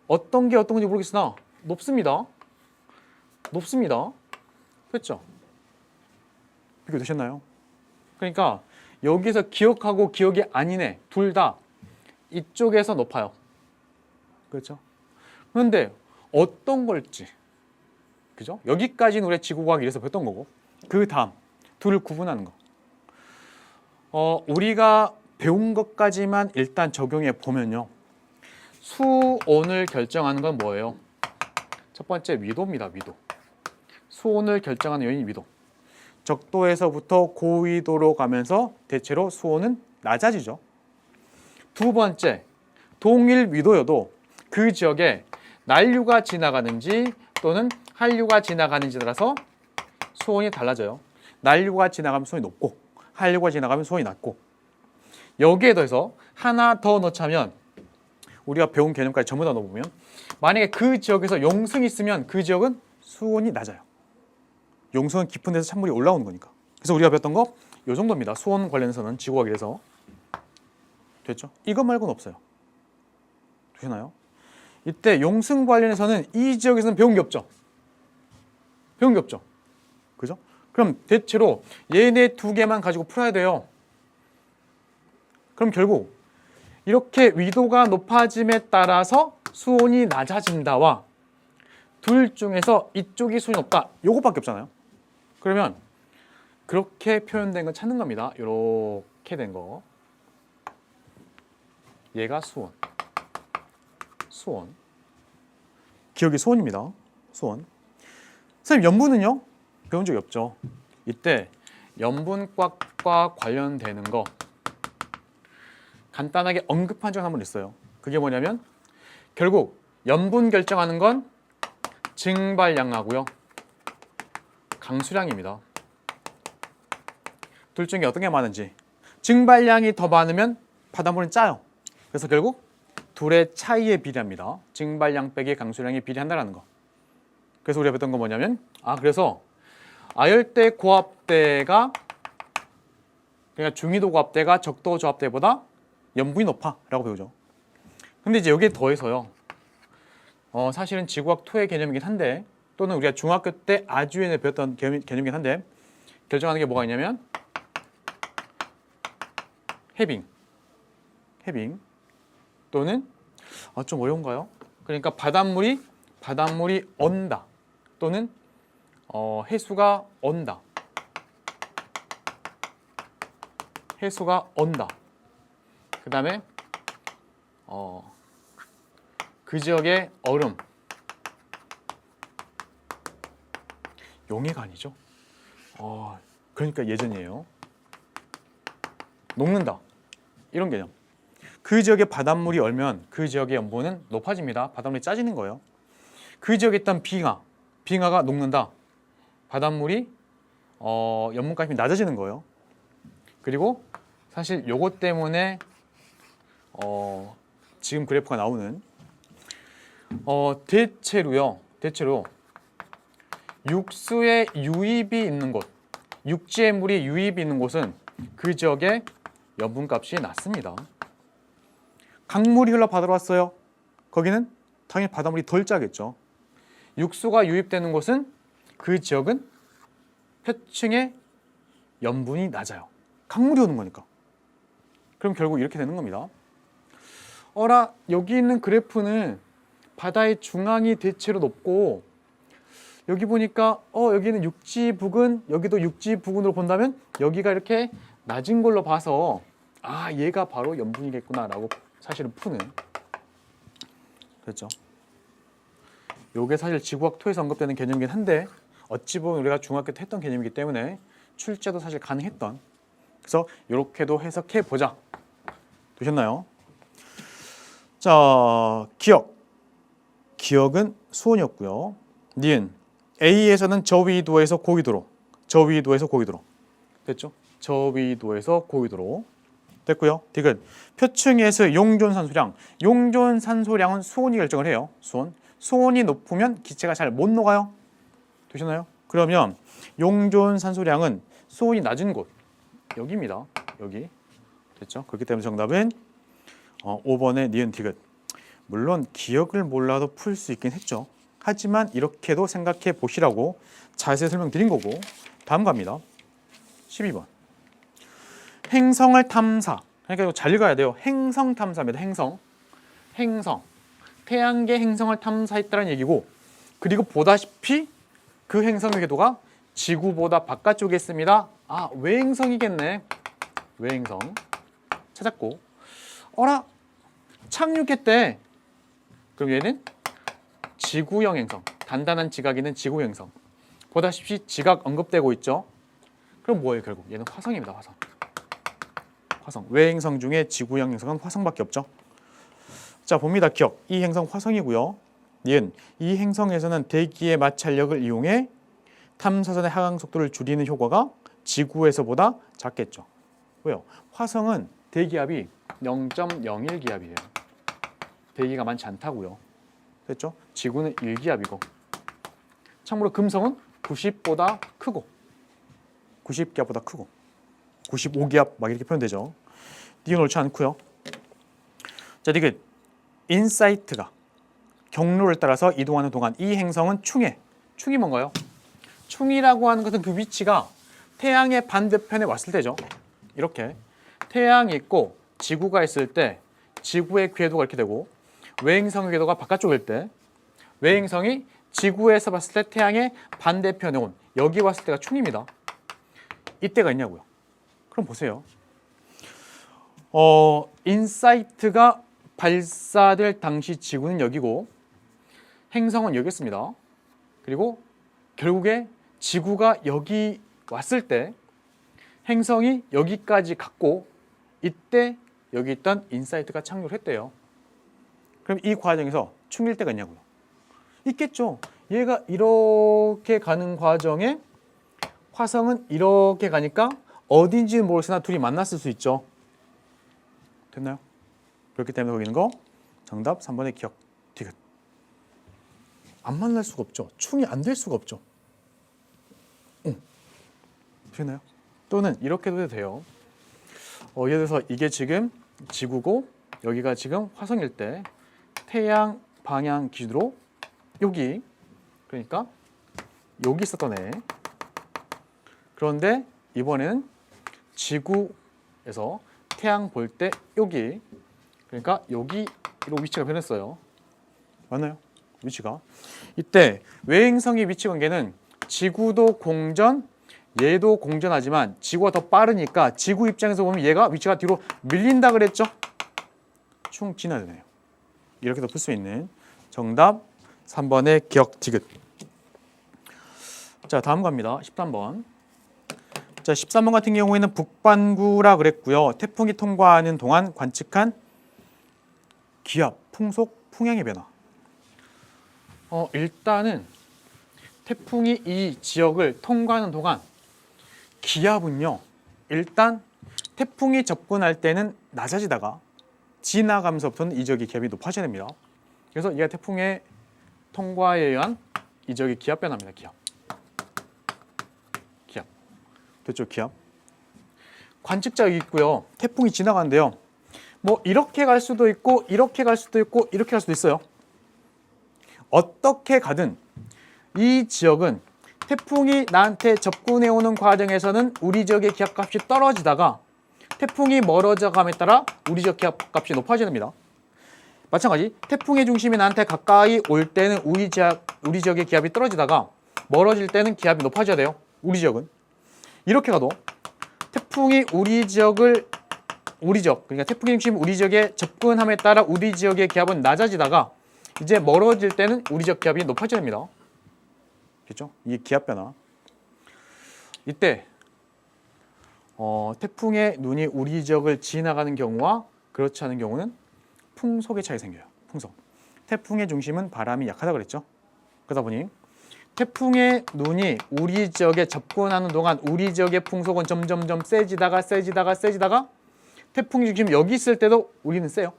어떤 게 어떤 건지 모르겠으나 높습니다. 높습니다. 됐죠? 비교되셨나요? 그러니까 여기서 기억하고 기억이 아니네. 둘 다 이쪽에서 높아요. 그렇죠? 그런데 어떤 걸지, 그죠? 여기까지는 우리 지구과학 1에서 배웠던 거고, 그 다음 둘을 구분하는 거. 우리가 배운 것까지만 일단 적용해 보면요. 수온을 결정하는 건 뭐예요? 첫 번째 위도입니다. 위도. 수온을 결정하는 요인이 위도. 적도에서부터 고위도로 가면서 대체로 수온은 낮아지죠. 두 번째, 동일 위도여도 그 지역에 난류가 지나가는지 또는 한류가 지나가는지에 따라서 수온이 달라져요. 난류가 지나가면 수온이 높고 한류가 지나가면 수온이 낮고, 여기에 더해서 하나 더 넣자면 우리가 배운 개념까지 전부 다 넣어보면 만약에 그 지역에서 용승이 있으면 그 지역은 수온이 낮아요. 용승은 깊은 데서 찬물이 올라오는 거니까. 그래서 우리가 배웠던 거 이 정도입니다. 수온 관련해서는 지구과학에서. 됐죠? 이것 말고는 없어요. 되시나요? 이때 용승 관련해서는 이 지역에서는 배운 게 없죠. 배운 게 없죠. 그죠? 그럼 대체로 얘네 두 개만 가지고 풀어야 돼요. 그럼 결국 이렇게 위도가 높아짐에 따라서 수온이 낮아진다와 둘 중에서 이쪽이 수온이 높다, 요것밖에 없잖아요. 그러면 그렇게 표현된 걸 찾는 겁니다. 이렇게 된 거. 얘가 수온. 수온. 기억이 수온입니다. 수온. 선생님, 염분은요? 배운 적이 없죠. 이때 염분과학과 관련되는 거 간단하게 언급한 적 한 번 있어요. 그게 뭐냐면 결국 염분 결정하는 건 증발량하고요, 강수량입니다. 둘 중에 어떤 게 많은지. 증발량이 더 많으면 바닷물은 짜요. 그래서 결국 둘의 차이에 비례합니다. 증발량 빼기 강수량에 비례한다는 거. 그래서 우리가 배웠던 건 뭐냐면 그래서 아열대 고압대가, 그러니까 중위도 고압대가 적도 저압대보다 염분이 높아 라고 배우죠. 근데 이제 여기에 더해서요, 사실은 지구학 2의 개념이긴 한데 또는 우리가 중학교 때 아주 예전에 배웠던 개념이긴 한데 결정하는 게 뭐가 있냐면 해빙 또는 좀 어려운가요? 그러니까 바닷물이 언다 또는 해수가 언다. 그 다음에 그 지역의 얼음. 용해가 아니죠. 그러니까 예전이에요. 녹는다. 이런 개념. 그 지역의 바닷물이 얼면 그 지역의 염분은 높아집니다. 바닷물이 짜지는 거예요. 그 지역에 있던 빙하가 녹는다. 바닷물이 염분가심이 낮아지는 거예요. 그리고 사실 요것 때문에 지금 그래프가 나오는 대체로 육수에 유입이 있는 곳, 육지의 물이 유입이 있는 곳은 그 지역의 염분값이 낮습니다. 강물이 흘러 바다로 왔어요. 거기는 당연히 바닷물이 덜 짜겠죠. 육수가 유입되는 곳은 그 지역은 표층의 염분이 낮아요. 강물이 오는 거니까. 그럼 결국 이렇게 되는 겁니다. 여기 있는 그래프는 바다의 중앙이 대체로 높고 여기 보니까 여기는 육지 부근, 여기도 육지 부근으로 본다면 여기가 이렇게 낮은 걸로 봐서 얘가 바로 염분이겠구나라고 사실은 푸는. 그렇죠? 요게 사실 지구학 2에서 언급되는 개념이긴 한데 어찌 보면 우리가 중학교 때 했던 개념이기 때문에 출제도 사실 가능했던. 그래서 이렇게도 해석해 보자. 되셨나요? 자, 기억은 수온이었고요. 니은 A에서는 저위도에서 고위도로, 됐죠? 저위도에서 고위도로 됐고요. 디귿 표층에서 용존산소량은 수온이 결정을 해요. 수온이 높으면 기체가 잘 못 녹아요. 되셨나요? 그러면 용존산소량은 수온이 낮은 곳 여기입니다. 여기 됐죠? 그렇기 때문에 정답은 5번의 니은 디귿. 물론 기억을 몰라도 풀 수 있긴 했죠. 하지만 이렇게도 생각해 보시라고 자세히 설명드린 거고. 다음 갑니다. 12번. 행성을 탐사. 그러니까 이거 잘 읽어야 돼요. 행성 탐사입니다. 행성. 태양계 행성을 탐사했다는 얘기고, 그리고 보다시피 그 행성의 궤도가 지구보다 바깥쪽에 있습니다. 외행성이겠네. 외행성 찾았고, 착륙했대. 그럼 얘는 지구형 행성, 단단한 지각이 있는 지구 행성. 보다시피 지각 언급되고 있죠. 그럼 뭐예요? 결국 얘는 화성입니다. 화성. 외행성 중에 지구형 행성은 화성밖에 없죠. 자, 봅니다. 기억. 이 행성 화성이고요. 니은 이 행성에서는 대기의 마찰력을 이용해 탐사선의 하강 속도를 줄이는 효과가 지구에서보다 작겠죠. 왜요? 화성은 대기압이 0.01 기압이에요. 대기가 많지 않다고요. 됐죠? 지구는 1기압이고. 참고로 금성은 90보다 크고 90기압보다 크고 95기압 막 이렇게 표현되죠. 니은 옳지 않고요. 자, 디귿 인사이트가 경로를 따라서 이동하는 동안 이 행성은 충해. 충이 뭔가요? 충이라고 하는 것은 그 위치가 태양의 반대편에 왔을 때죠. 이렇게 태양이 있고 지구가 있을 때 지구의 궤도가 이렇게 되고 외행성의 궤도가 바깥쪽일 때 외행성이 지구에서 봤을 때 태양의 반대편에 온 여기 왔을 때가 충입니다. 이때가 있냐고요. 그럼 보세요. 인사이트가 발사될 당시 지구는 여기고 행성은 여기였습니다. 그리고 결국에 지구가 여기 왔을 때 행성이 여기까지 갔고 이때 여기 있던 인사이트가 착륙을 했대요. 그럼 이 과정에서 충일 때가 있냐고요. 있겠죠. 얘가 이렇게 가는 과정에 화성은 이렇게 가니까 어딘지는 모르겠으나 둘이 만났을 수 있죠. 됐나요? 그렇기 때문에 거기 있는 거 정답 3번의 기억 디귿. 안 만날 수가 없죠. 충이 안 될 수가 없죠. 됐나요? 또는 이렇게도 해도 돼요. 예를 들어서 이게 지금 지구고 여기가 지금 화성일 때 태양 방향 기준으로 여기, 그러니까 여기 있었던 애. 그런데 이번에는 지구에서 태양 볼 때 여기, 그러니까 여기로 위치가 변했어요. 맞나요? 위치가. 이때 외행성의 위치 관계는 지구도 공전, 얘도 공전하지만 지구가 더 빠르니까 지구 입장에서 보면 얘가 위치가 뒤로 밀린다 그랬죠? 충 지나야 되네요. 이렇게도 풀 수 있는 정답 3번의 기억 디귿. 자, 다음 갑니다. 13번. 자, 13번 같은 경우에는 북반구라 그랬고요. 태풍이 통과하는 동안 관측한 기압, 풍속, 풍향의 변화. 일단은 태풍이 이 지역을 통과하는 동안 기압은요. 일단 태풍이 접근할 때는 낮아지다가 지나가면서부터는 이 지역의 기압이 높아져야 됩니다. 그래서 얘가 태풍의 통과에 의한 이 지역의 기압 변화입니다. 기압. 됐죠? 기압. 관측자 여기 있고요. 태풍이 지나가는데요. 뭐 이렇게 갈 수도 있고 이렇게 갈 수도 있고 이렇게 갈 수도 있어요. 어떻게 가든 이 지역은 태풍이 나한테 접근해 오는 과정에서는 우리 지역의 기압값이 떨어지다가 태풍이 멀어져 감에 따라 우리 지역 기압값이 높아집니다. 마찬가지 태풍의 중심이 나한테 가까이 올 때는 우리 지역의 기압이 떨어지다가 멀어질 때는 기압이 높아져야 돼요. 우리 지역은. 이렇게 가도 태풍이 우리 지역, 그러니까 태풍의 중심 우리 지역에 접근함에 따라 우리 지역의 기압은 낮아지다가 이제 멀어질 때는 우리 지역 기압이 높아져야 됩니다. 그렇죠? 이게 기압 변화. 이때 태풍의 눈이 우리 지역을 지나가는 경우와 그렇지 않은 경우는 풍속의 차이 생겨요. 풍속. 태풍의 중심은 바람이 약하다 그랬죠. 그러다 보니 태풍의 눈이 우리 지역에 접근하는 동안 우리 지역의 풍속은 점점점 세지다가 태풍의 중심 여기 있을 때도 우리는 세요.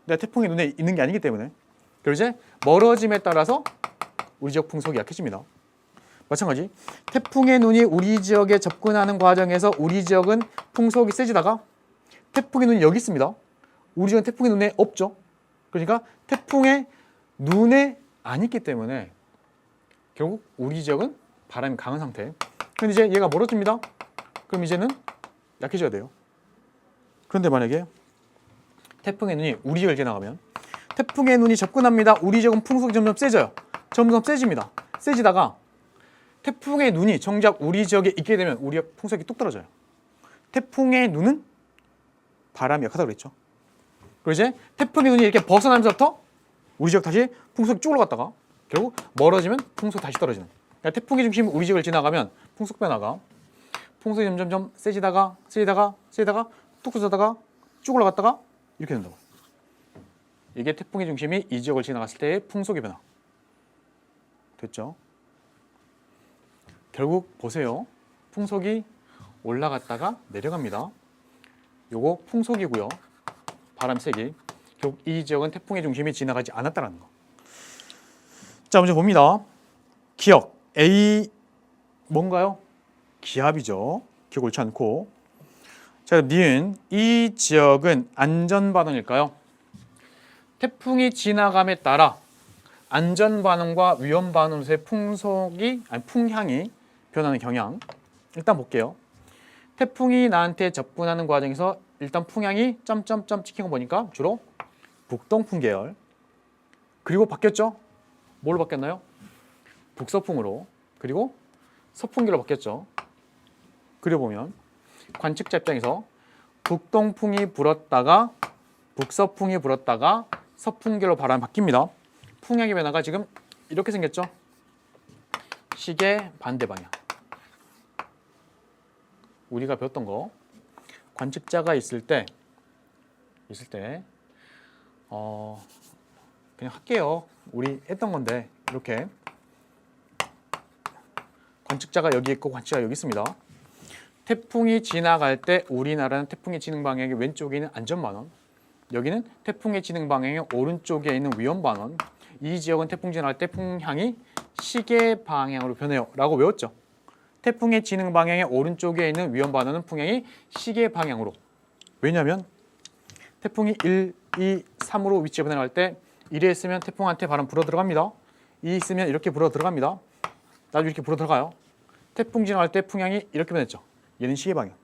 근데 태풍의 눈에 있는 게 아니기 때문에. 그리고 이제 멀어짐에 따라서 우리 지역 풍속이 약해집니다. 마찬가지 태풍의 눈이 우리 지역에 접근하는 과정에서 우리 지역은 풍속이 세지다가 태풍의 눈이 여기 있습니다. 우리 지역은 태풍의 눈에 없죠. 그러니까 태풍의 눈에 안 있기 때문에 결국 우리 지역은 바람이 강한 상태. 근데 이제 얘가 멀어집니다. 그럼 이제는 약해져야 돼요. 그런데 만약에 태풍의 눈이 우리 지역을 지나가면 태풍의 눈이 접근합니다. 우리 지역은 풍속이 점점 세져요. 점점 세집니다. 세지다가 태풍의 눈이 정작 우리 지역에 있게 되면 우리 풍속이 뚝 떨어져요. 태풍의 눈은 바람이 약하다고 그랬죠. 그리고 이제 태풍의 눈이 이렇게 벗어나면서부터 우리 지역 다시 풍속이 쭉 올라갔다가 결국 멀어지면 풍속 다시 떨어지는. 그러니까 태풍의 중심이 우리 지역을 지나가면 풍속 변화가 풍속이 점점점 세지다가 뚝 떨어졌다가 쭉 올라갔다가 이렇게 된다고. 이게 태풍의 중심이 이 지역을 지나갔을 때의 풍속의 변화. 됐죠? 결국 보세요. 풍속이 올라갔다가 내려갑니다. 요거 풍속이고요. 바람 세기. 결국 이 지역은 태풍의 중심이 지나가지 않았다는 거. 자, 먼저 봅니다. 기억. A 뭔가요? 기압이죠. 기억 옳지 않고. 자, 니은 이 지역은 안전반응일까요? 태풍이 지나감에 따라 안전반응과 위험반응의 풍향이 변하는 경향. 일단 볼게요. 태풍이 나한테 접근하는 과정에서 일단 풍향이 점점점 찍힌 거 보니까 주로 북동풍 계열. 그리고 바뀌었죠? 뭘로 바뀌었나요? 북서풍으로. 그리고 서풍계로 바뀌었죠. 그려보면 관측자 입장에서 북동풍이 불었다가 북서풍이 불었다가 서풍계로 바람이 바뀝니다. 풍향의 변화가 지금 이렇게 생겼죠. 시계 반대 방향. 우리가 배웠던 거 관측자가 있을 때 그냥 할게요. 우리 했던 건데 이렇게 관측자가 여기 있고 관측자가 여기 있습니다. 태풍이 지나갈 때 우리나라는 태풍이 지는 방향의 왼쪽에 있는 안전반원, 여기는 태풍의 지는 방향의 오른쪽에 있는 위험반원. 이 지역은 태풍 지나갈 때 풍향이 시계 방향으로 변해요 라고 외웠죠. 태풍의 지는 방향의 오른쪽에 있는 위험반원은 풍향이 시계 방향으로. 왜냐하면 태풍이 1, 2, 3으로 위치에 변화할 때 1에 있으면 태풍한테 바람 불어 들어갑니다. 이 있으면 이렇게 불어 들어갑니다. 나중에 이렇게 불어 들어가요. 태풍 지나갈 때 풍향이 이렇게 변했죠. 얘는 시계 방향.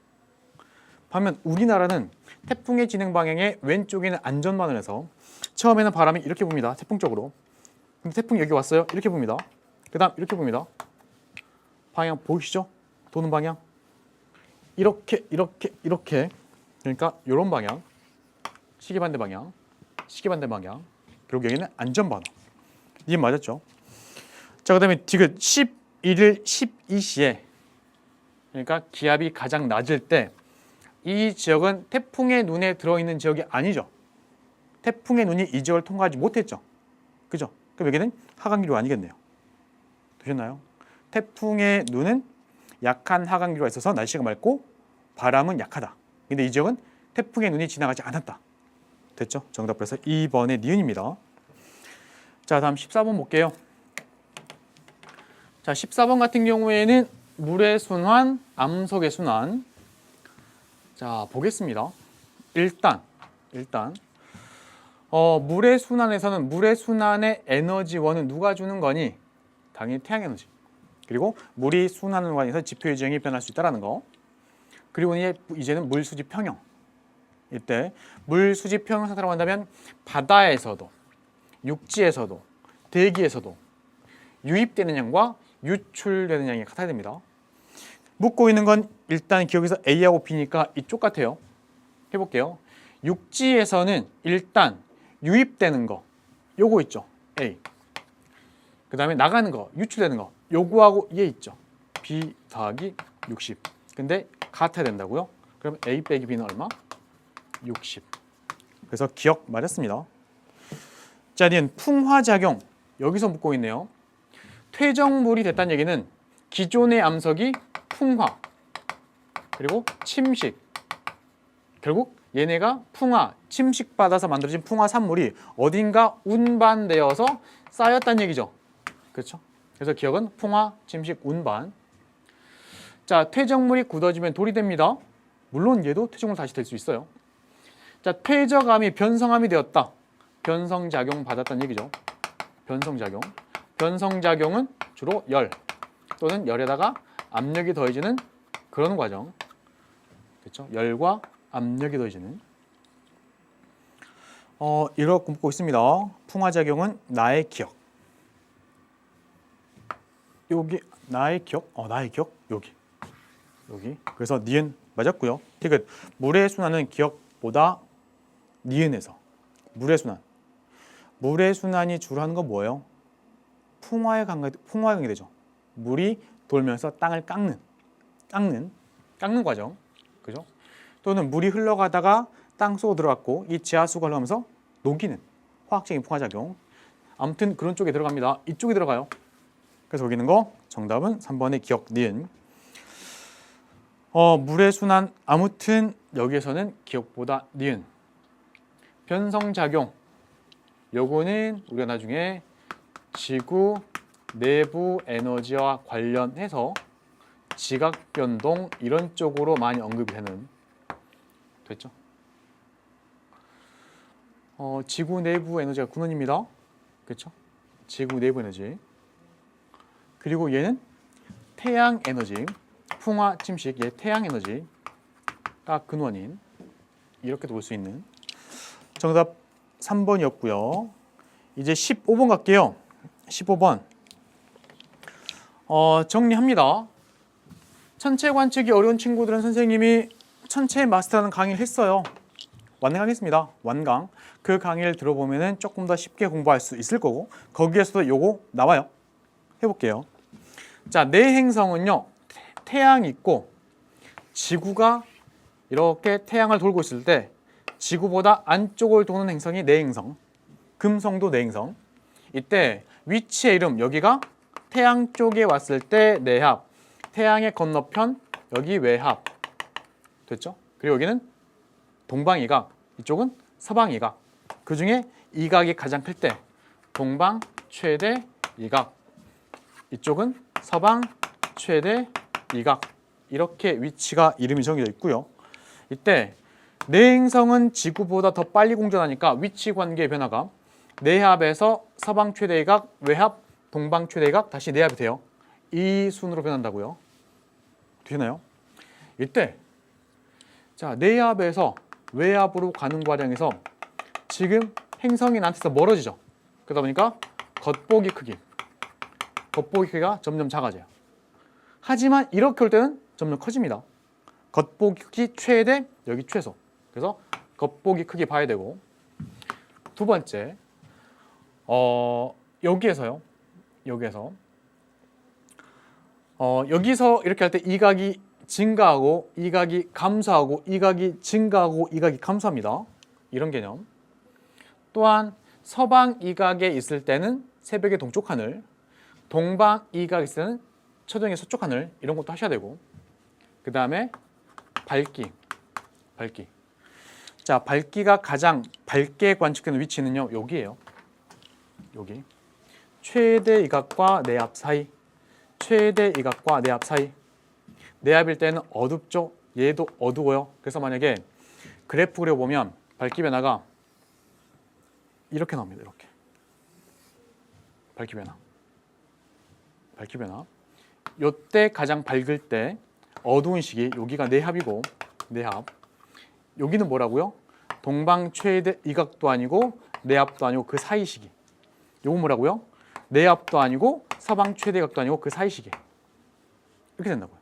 반면 우리나라는 태풍의 진행 방향의 왼쪽에는 안전반을 해서 처음에는 바람이 이렇게 붑니다. 태풍 쪽으로. 근데 태풍이 여기 왔어요. 이렇게 붑니다. 그 다음 이렇게 붑니다. 방향 보이시죠? 도는 방향. 이렇게 이렇게 그러니까 이런 방향. 시계 반대 방향. 시계 반대 방향. 그리고 여기는 안전반호. 이게 맞았죠? 자, 그 다음에 디귿 11일 12시에 그러니까 기압이 가장 낮을 때 이 지역은 태풍의 눈에 들어있는 지역이 아니죠. 태풍의 눈이 이 지역을 통과하지 못했죠. 그죠? 그럼 여기는 하강기류 아니겠네요. 되셨나요? 태풍의 눈은 약한 하강기류가 있어서 날씨가 맑고 바람은 약하다. 근데 이 지역은 태풍의 눈이 지나가지 않았다. 됐죠? 정답 그래서 2번의 니은입니다. 자, 다음 14번 볼게요. 자, 14번 같은 경우에는 물의 순환, 암석의 순환. 자, 보겠습니다. 일단 물의 순환에서는 물의 순환의 에너지원은 누가 주는 거니? 당연히 태양 에너지. 그리고 물이 순환을 관해서 지표 유지형이 변할 수 있다는 거. 그리고 이제는 물 수지 평형. 이때 물 수지 평형 상태라고 한다면 바다에서도 육지에서도 대기에서도 유입되는 양과 유출되는 양이 같아야 됩니다. 묻고 있는 건 일단 기억에서 A하고 B니까 이쪽 같아요. 해볼게요. 육지에서는 일단 유입되는 거 요거 있죠. A. 그 다음에 나가는 거 유출되는 거 요거하고 얘 있죠. B 더하기 60. 근데 같아야 된다고요? 그럼 A 빼기 B는 얼마? 60. 그래서 기억 맞았습니다. 자, 니은 풍화작용. 여기서 묻고 있네요. 퇴적물이 됐다는 얘기는 기존의 암석이 풍화 그리고 침식. 결국 얘네가 풍화, 침식받아서 만들어진 풍화 산물이 어딘가 운반되어서 쌓였다는 얘기죠. 그렇죠? 그래서 기억은 풍화, 침식, 운반. 자, 퇴적물이 굳어지면 돌이 됩니다. 물론 얘도 퇴적물 다시 될 수 있어요. 자, 퇴적암이 변성암이 되었다. 변성작용 받았다는 얘기죠. 변성작용. 변성작용은 주로 열 또는 열에다가 압력이 더해지는 그런 과정. 그렇죠? 열과 압력이 더해지는. 이렇게 묻고 있습니다. 풍화작용은 나의 기억. 여기 나의 기억. 나의 기억 여기. 그래서 니은 맞았고요. 디귿 물의 순환은 기억보다 니은에서 물의 순환. 물의 순환이 주로 하는 건 뭐예요? 풍화에 관계 되죠. 물이 돌면서 땅을 깎는 과정. 그죠? 또는 물이 흘러가다가 땅 속으로 들어갔고 이 지하수가 흘러가면서 녹이는 화학적인 풍화작용. 아무튼 그런 쪽에 들어갑니다. 이쪽에 들어가요. 그래서 여기 있는 거 정답은 3번의 기억 니은. 물의 순환 아무튼 여기에서는 기억보다 니은. 변성작용. 요거는 우리가 나중에 지구 내부 에너지와 관련해서 지각변동 이런 쪽으로 많이 언급이 되는. 됐죠? 지구 내부 에너지가 근원입니다. 그렇죠? 지구 내부 에너지. 그리고 얘는 태양 에너지, 풍화, 침식, 얘 태양 에너지가 근원인. 이렇게도 볼 수 있는. 정답 3번이었고요. 이제 15번 갈게요. 15번. 정리합니다. 천체 관측이 어려운 친구들은 선생님이 천체 마스터라는 강의를 했어요. 완강했습니다. 완강. 그 강의를 들어보면 조금 더 쉽게 공부할 수 있을 거고 거기에서도 요거 나와요. 해볼게요. 자, 내 행성은요. 태양이 있고 지구가 이렇게 태양을 돌고 있을 때 지구보다 안쪽을 도는 행성이 내 행성. 금성도 내 행성. 이때 위치의 이름 여기가 태양 쪽에 왔을 때 내합. 태양의 건너편 여기 외합. 됐죠? 그리고 여기는 동방이각. 이쪽은 서방이각. 그 중에 이각이 가장 클 때 동방 최대 이각. 이쪽은 서방 최대 이각. 이렇게 위치가 이름이 정해져 있고요. 이때 내 행성은 지구보다 더 빨리 공전하니까 위치 관계의 변화가 내합에서 서방 최대 이각, 외합 동방 최대각 다시 내압이 돼요. 이 순으로 변한다고요. 되나요? 이때 자 내압에서 외압으로 가는 과정에서 지금 행성이 나한테서 멀어지죠. 그러다 보니까 겉보기 크기가 점점 작아져요. 하지만 이렇게 올 때는 점점 커집니다. 겉보기 크기 최대, 여기 최소. 그래서 겉보기 크기 봐야 되고, 두 번째 여기에서 이렇게 할 때 이 각이 증가하고 이 각이 감소하고 이 각이 증가하고 이 각이 감소합니다. 이런 개념. 또한 서방 이각에 있을 때는 새벽의 동쪽 하늘, 동방 이각에 있을 때는 초정의 서쪽 하늘, 이런 것도 하셔야 되고, 그 다음에 밝기. 자, 밝기가 가장 밝게 관측되는 위치는요, 여기예요. 여기. 최대 이각과 내압 사이. 최대 이각과 내압 사이. 내압일 때는 어둡죠. 얘도 어두워요. 그래서 만약에 그래프 그려보면 밝기 변화가 이렇게 나옵니다. 이렇게. 밝기 변화. 요때 가장 밝을 때 어두운 시기, 여기가 내압이고, 내압. 여기는 뭐라고요? 동방 최대 이각도 아니고 내압도 아니고 그 사이 시기. 요건 뭐라고요? 내압도 아니고 서방 최대 이각도 아니고 그 사이 시기. 이렇게 된다고요.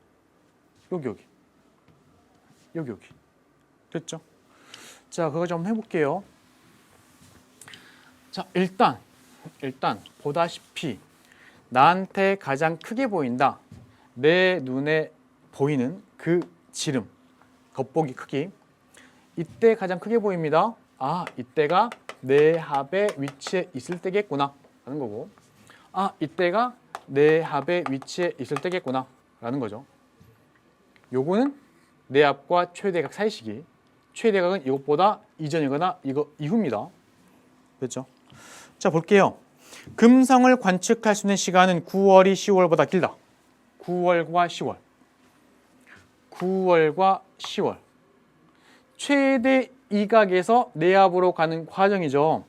여기. 됐죠? 자, 그거 좀 해볼게요. 자, 일단 보다시피 나한테 가장 크게 보인다. 내 눈에 보이는 그 지름, 겉보기 크기. 이때 가장 크게 보입니다. 아, 이때가 내압의 위치에 있을 때겠구나 라는 거고, 아, 이때가 내압의 위치에 있을 때겠구나 라는 거죠. 요거는 내압과 최대각 사이 시기. 최대각은 이것보다 이전이거나 이거 이후입니다. 됐죠? 자, 볼게요. 금성을 관측할 수 있는 시간은 9월이 10월보다 길다. 9월과 10월. 최대 이각에서 내압으로 가는 과정이죠.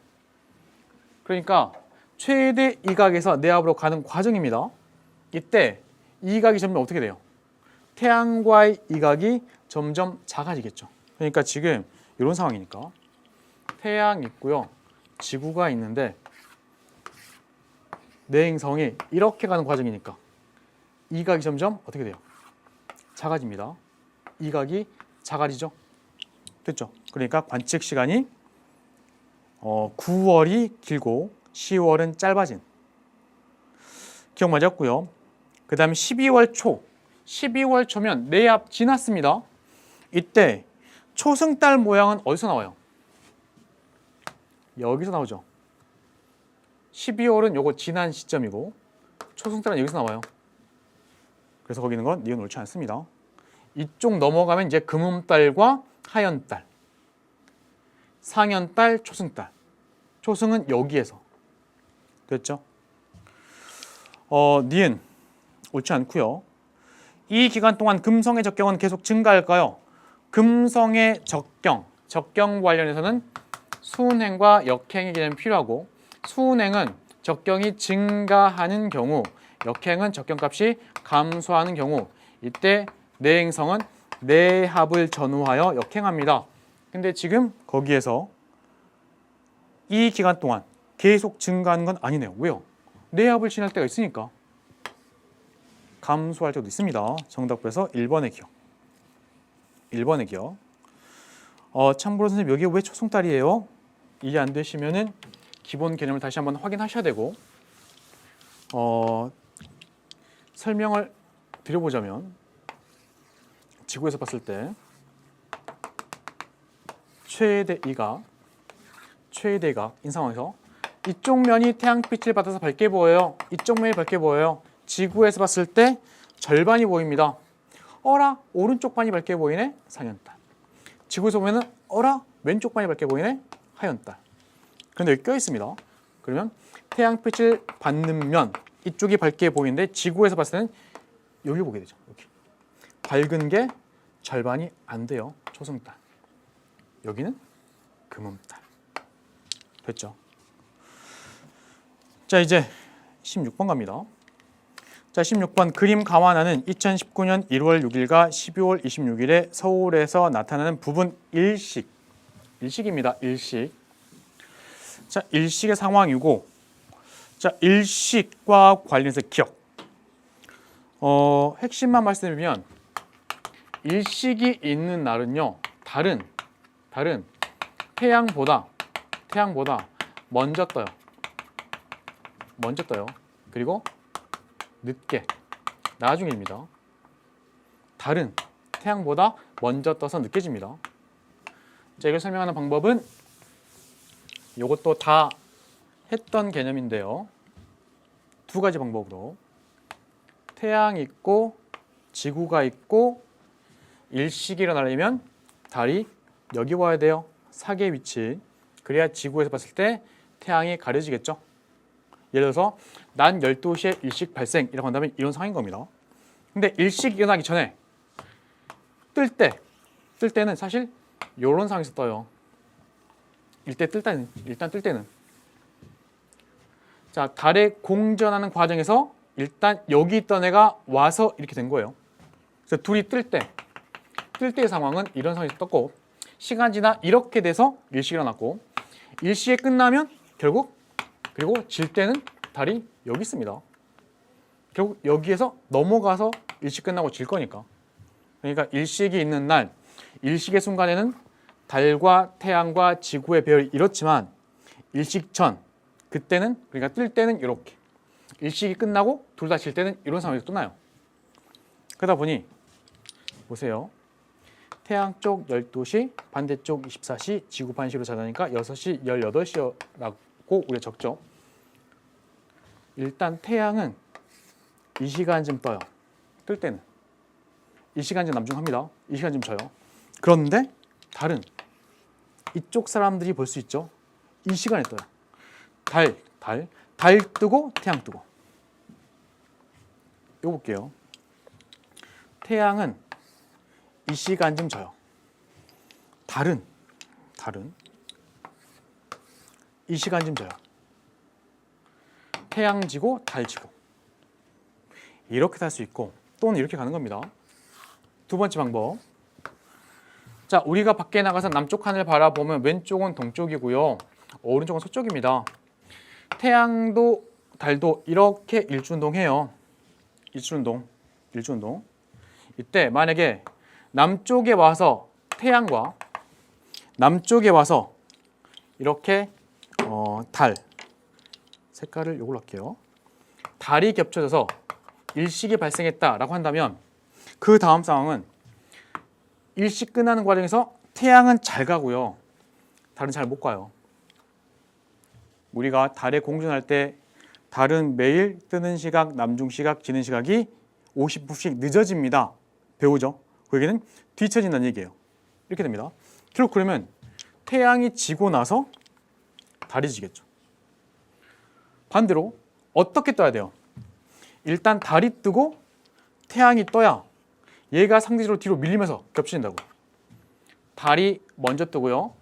그러니까 최대 이각에서 내압으로 가는 과정입니다. 이때 이각이 점점 어떻게 돼요? 태양과의 이각이 점점 작아지겠죠. 그러니까 지금 이런 상황이니까 태양 있고요, 지구가 있는데 내 행성이 이렇게 가는 과정이니까 이각이 점점 어떻게 돼요? 작아집니다. 이각이 작아지죠. 됐죠? 그러니까 관측 시간이 9월이 길고 10월은 짧아진. 기억 맞았고요. 그 다음에 12월 초면 내압 지났습니다. 이때 초승달 모양은 어디서 나와요? 여기서 나오죠. 12월은 요거 지난 시점이고 초승달은 여기서 나와요. 그래서 거기 있는 건 니은 옳지 않습니다. 이쪽 넘어가면 이제 금음달과 하연달, 상연달, 초승달. 초승은 여기에서. 됐죠? 니은 옳지 않고요. 이 기간 동안 금성의 적경은 계속 증가할까요? 금성의 적경 관련해서는 수운행과 역행의 개념이 필요하고, 수운행은 적경이 증가하는 경우, 역행은 적경값이 감소하는 경우, 이때 내 행성은 내합을 전후하여 역행합니다. 근데 지금 거기에서 이 기간 동안 계속 증가하는 건 아니네요. 왜요? 내합을 지날 때가 있으니까. 감소할 때도 있습니다. 정답부에서 1번의 기억. 참고로 선생님 여기 왜 초승달이에요? 이해 안 되시면은 기본 개념을 다시 한번 확인하셔야 되고, 설명을 드려보자면 지구에서 봤을 때 최대 이각 인 상황에서 이쪽 면이 태양빛을 받아서 밝게 보여요. 이쪽 면이 밝게 보여요. 지구에서 봤을 때 절반이 보입니다. 어라, 오른쪽 반이 밝게 보이네. 상연달. 지구에서 보면은 어라, 왼쪽 반이 밝게 보이네. 하연달. 그런데 여기 껴 있습니다. 그러면 태양빛을 받는 면 이쪽이 밝게 보이는데 지구에서 봤을 때는 여기 보게 되죠. 이렇게. 밝은 게 절반이 안 돼요. 초승달. 여기는 금음달. 됐죠? 자, 이제 16번 갑니다. 자, 16번 그림 가완하는 2019년 1월 6일과 12월 26일에 서울에서 나타나는 부분 일식. 일식입니다. 일식. 자, 일식의 상황이고, 자, 일식과 관련해서 기억. 핵심만 말씀드리면 일식이 있는 날은요, 달은 태양보다 먼저 떠요. 그리고 늦게, 나중입니다. 달은 태양보다 먼저 떠서 늦게 집니다. 자, 이걸 설명하는 방법은 이것도 다 했던 개념인데요. 두 가지 방법으로 태양이 있고 지구가 있고 일식이 일어나려면 달이 여기 와야 돼요. 사계 위치. 그래야 지구에서 봤을 때 태양이 가려지겠죠. 예를 들어서 낮 12시에 일식 발생이라고 한다면 이런 상황인 겁니다. 근데 일식이 일어나기 전에 뜰 때는 사실 이런 상황에서 떠요. 일단 뜰 때는 자, 달에 공전하는 과정에서 일단 여기 있던 애가 와서 이렇게 된 거예요. 그래서 둘이 뜰 때의 상황은 이런 상황에서 떴고, 시간 지나 이렇게 돼서 일식이 일어났고, 일식이 끝나면 결국 그리고 질 때는 달이 여기 있습니다. 결국 여기에서 넘어가서 일식 끝나고 질 거니까. 그러니까 일식이 있는 날, 일식의 순간에는 달과 태양과 지구의 배열이 이렇지만 일식 전, 그때는 그러니까 뜰 때는 이렇게, 일식이 끝나고 둘 다 질 때는 이런 상황에서 끝나요. 그러다 보니 보세요. 태양 쪽 12시, 반대쪽 24시, 지구 반시로 자라니까 6시, 18시라고 우리가 적죠. 일단 태양은 이 시간쯤 떠요. 뜰 때는. 이 시간쯤 남중합니다. 이 시간쯤 져요. 그런데 달은 이쪽 사람들이 볼 수 있죠. 이 시간에 떠요. 달 뜨고 태양 뜨고. 이거 볼게요. 태양은 이 시간쯤 져요. 달은 이 시간쯤 져요. 태양 지고 달 지고. 이렇게 살 수 있고 또는 이렇게 가는 겁니다. 두 번째 방법. 자, 우리가 밖에 나가서 남쪽 하늘 바라보면 왼쪽은 동쪽이고요. 오른쪽은 서쪽입니다. 태양도 달도 이렇게 일주운동해요. 일주운동. 이때 만약에 남쪽에 와서 태양과 남쪽에 와서 이렇게 달 색깔을 이걸로 할게요. 달이 겹쳐져서 일식이 발생했다라고 한다면 그 다음 상황은 일식 끝나는 과정에서 태양은 잘 가고요. 달은 잘 못 가요. 우리가 달에 공전할 때 달은 매일 뜨는 시각, 남중 시각, 지는 시각이 50분씩 늦어집니다. 배우죠? 그 얘기는 뒤처진다는 얘기예요. 이렇게 됩니다. 결국 그러면 태양이 지고 나서 달이 지겠죠. 반대로 어떻게 떠야 돼요? 일단 달이 뜨고 태양이 떠야 얘가 상대적으로 뒤로 밀리면서 겹쳐진다고. 달이 먼저 뜨고요.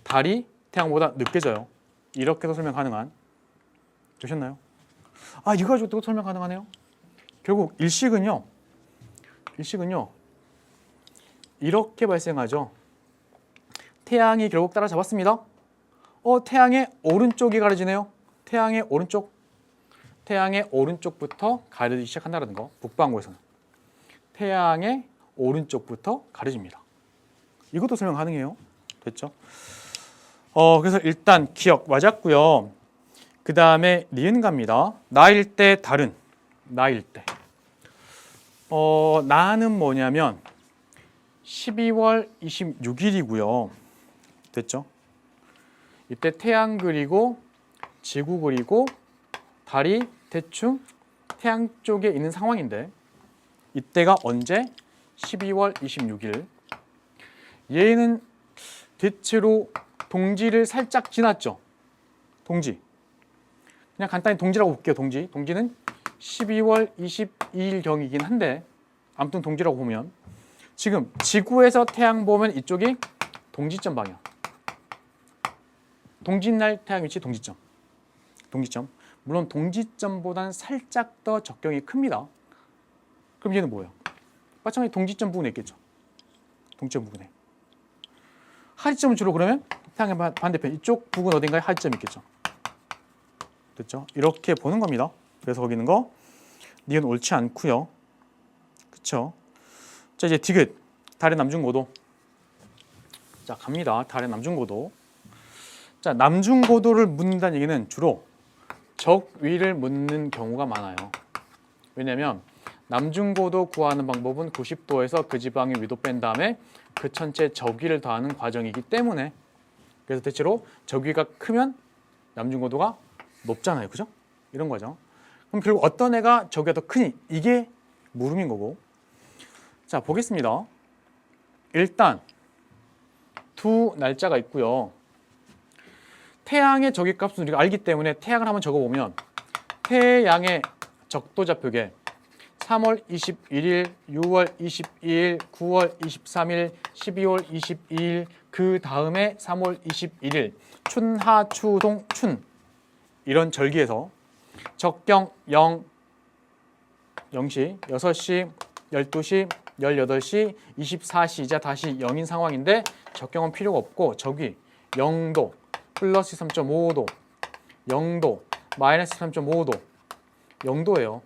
달이 태양보다 늦게 져요. 이렇게도 설명 가능한. 되셨나요? 아, 이거 가지고 또 설명 가능하네요. 결국 일식은요. 이렇게 발생하죠. 태양이 결국 따라잡았습니다. 태양의 오른쪽이 가려지네요. 태양의 오른쪽부터 가려지기 시작한다는 거. 북반구에서는 태양의 오른쪽부터 가려집니다. 이것도 설명 가능해요. 됐죠? 그래서 일단 기억 맞았고요. 그 다음에 니은 갑니다. 나일 때 달은 나일 때. 나는 뭐냐면 12월 26일이고요. 됐죠? 이때 태양 그리고 지구 그리고 달이 대충 태양 쪽에 있는 상황인데 이때가 언제? 12월 26일. 얘는 대체로 동지를 살짝 지났죠. 동지. 그냥 간단히 동지라고 볼게요. 동지는 12월 22일경이긴 한데 아무튼 동지라고 보면 지금 지구에서 태양 보면 이쪽이 동지점 방향. 동짓날 태양 위치 동지점. 물론 동지점보다는 살짝 더 적경이 큽니다. 그럼 얘는 뭐예요? 마찬가지 동지점 부근에 있겠죠. 동지점 부근에. 하지점은 주로 그러면 태양의 반대편 이쪽 부근 어딘가에 하지점이 있겠죠. 됐죠? 이렇게 보는 겁니다. 그래서 거기 있는 거 니은 옳지 않고요. 그쵸? 자, 이제 디귿 달의 남중고도. 자, 갑니다. 달의 남중고도. 자, 남중고도를 묻는다는 얘기는 주로 적위를 묻는 경우가 많아요. 왜냐하면 남중고도 구하는 방법은 90도에서 그 지방의 위도 뺀 다음에 그 전체 적위를 더하는 과정이기 때문에, 그래서 대체로 적위가 크면 남중고도가 높잖아요. 그죠? 이런 거죠. 그럼 결국 어떤 애가 적위가 더 크니? 이게 물음인 거고. 자, 보겠습니다. 일단 두 날짜가 있고요. 태양의 적위값은 우리가 알기 때문에 태양을 한번 적어보면 태양의 적도좌표계 3월 21일, 6월 22일, 9월 23일, 12월 22일, 그 다음에 3월 21일 춘, 하, 추, 동, 춘 이런 절기에서 적경 0, 0시, 6시, 12시, 18시, 24시이자 다시 0인 상황인데 적경은 필요가 없고 적위 0도, 플러스 3.5도, 0도, 마이너스 3.5도, 0도예요.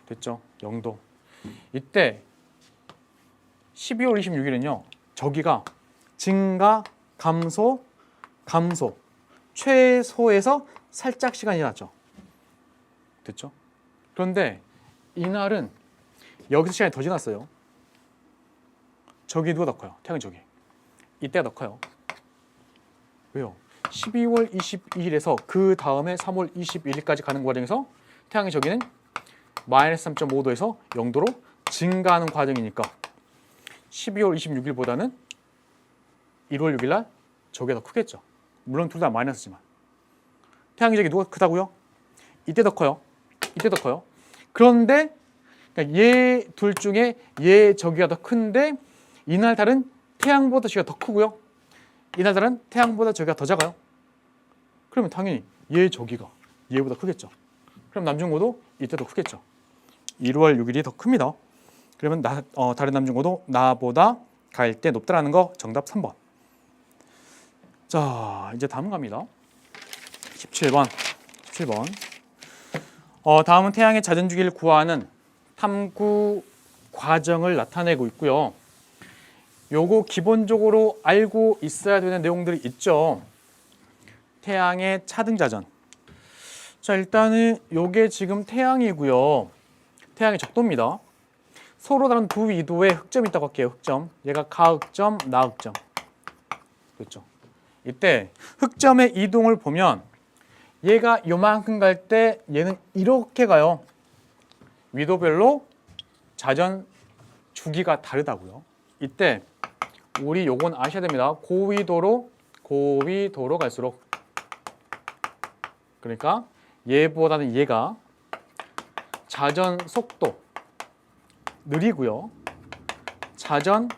됐죠? 0도. 이때 12월 26일은요. 적위가 증가, 감소, 감소, 최소에서 살짝 시간이 지났죠. 됐죠? 그런데 이날은 여기서 시간이 더 지났어요. 적위 누가 더 커요? 태양의 적위. 이때가 더 커요. 왜요? 12월 22일에서 그 다음에 3월 21일까지 가는 과정에서 태양의 적위는 마이너스 3.5도에서 0도로 증가하는 과정이니까 12월 26일보다는 1월 6일 날 적위가 더 크겠죠. 물론 둘 다 마이너스지만. 태양의 적위 누가 크다고요? 이때 더 커요. 이때 더 커요. 그런데 그러니까 얘 둘 중에 얘 적위가 더 큰데 이날 달은 태양보다 적위가 더 크고요. 이날 달은 태양보다 적위가 더 작아요. 그러면 당연히 얘 적위가 얘보다 크겠죠. 그럼 남중고도 이때 더 크겠죠. 1월 6일이 더 큽니다. 그러면 다른 남중고도 나보다 갈 때 높다라는 거 정답 3번. 자, 이제 다음 갑니다. 17번. 다음은 태양의 잦은 주기를 구하는 탐구 과정을 나타내고 있고요. 요거 기본적으로 알고 있어야 되는 내용들이 있죠. 태양의 차등자전. 자, 일단은 요게 지금 태양이고요. 태양의 적도입니다. 서로 다른 두 위도에 흑점이 있다고 할게요. 흑점. 얘가 가흑점, 나흑점. 그렇죠. 이때 흑점의 이동을 보면 얘가 요만큼 갈 때 얘는 이렇게 가요. 위도별로 자전 주기가 다르다고요. 이때 우리 요건 아셔야 됩니다. 고위도로 갈수록, 그러니까 얘보다는 얘가 자전 속도 느리고요. 자전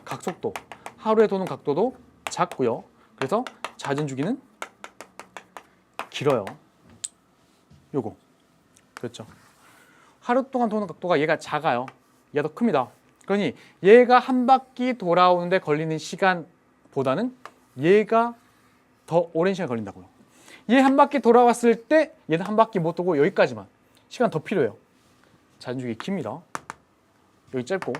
각속도, 하루에 도는 각도도 작고요. 그래서 자전 주기는 길어요. 요거. 그렇죠. 하루 동안 도는 각도가 얘가 작아요. 얘가 더 큽니다. 그러니 얘가 한 바퀴 돌아오는데 걸리는 시간보다는 얘가 더 오랜 시간 걸린다고요. 얘 한 바퀴 돌아왔을 때 얘는 한 바퀴 못 도고 여기까지만. 시간 더 필요해요. 자전주기 깁니다. 여기 짧고.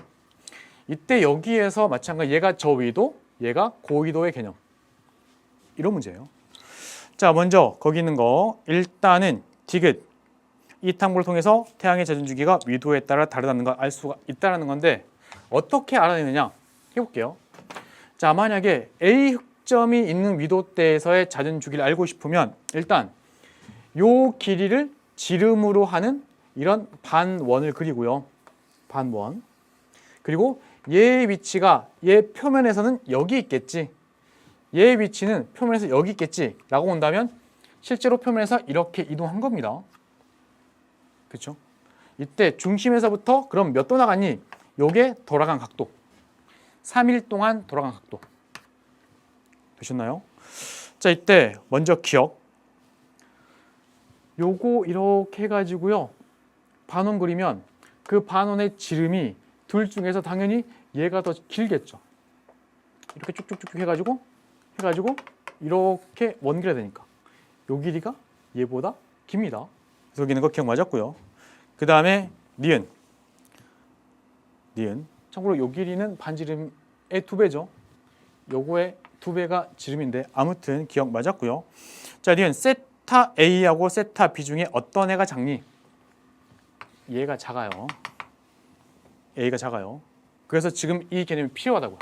이때 여기에서 마찬가지 얘가 저위도, 얘가 고위도의 개념. 이런 문제예요. 자, 먼저 거기 있는 거 일단은 디귿. 이 탐구를 통해서 태양의 자전주기가 위도에 따라 다르다는 걸 알 수가 있다는 건데 어떻게 알아내느냐 해볼게요. 자, 만약에 A 흑점이 있는 위도대에서의 자전주기를 알고 싶으면 일단 요 길이를 지름으로 하는 이런 반원을 그리고요. 반원. 그리고 얘의 위치가 얘 표면에서는 여기 있겠지. 얘의 위치는 표면에서 여기 있겠지 라고 본다면 실제로 표면에서 이렇게 이동한 겁니다. 그렇죠? 이때 중심에서부터 그럼 몇 도 나갔니? 요게 돌아간 각도. 3일 동안 돌아간 각도. 되셨나요? 자, 이때 먼저 기억. 요거 이렇게 해가지고요. 반원 그리면 그 반원의 지름이 둘 중에서 당연히 얘가 더 길겠죠. 이렇게 쭉쭉쭉 해가지고 이렇게 원그려야 되니까 요 길이가 얘보다 깁니다. 그래서 여기 있는 거 기억 맞았고요. 그 다음에 니은. 참고로 요 길이는 반지름의 2배죠. 요거의 2배가 지름인데 아무튼 기억 맞았고요. 자, 니은 세타 A하고 세타 B 중에 어떤 애가 작니? 얘가 작아요. A가 작아요. 그래서 지금 이 개념이 필요하다고요.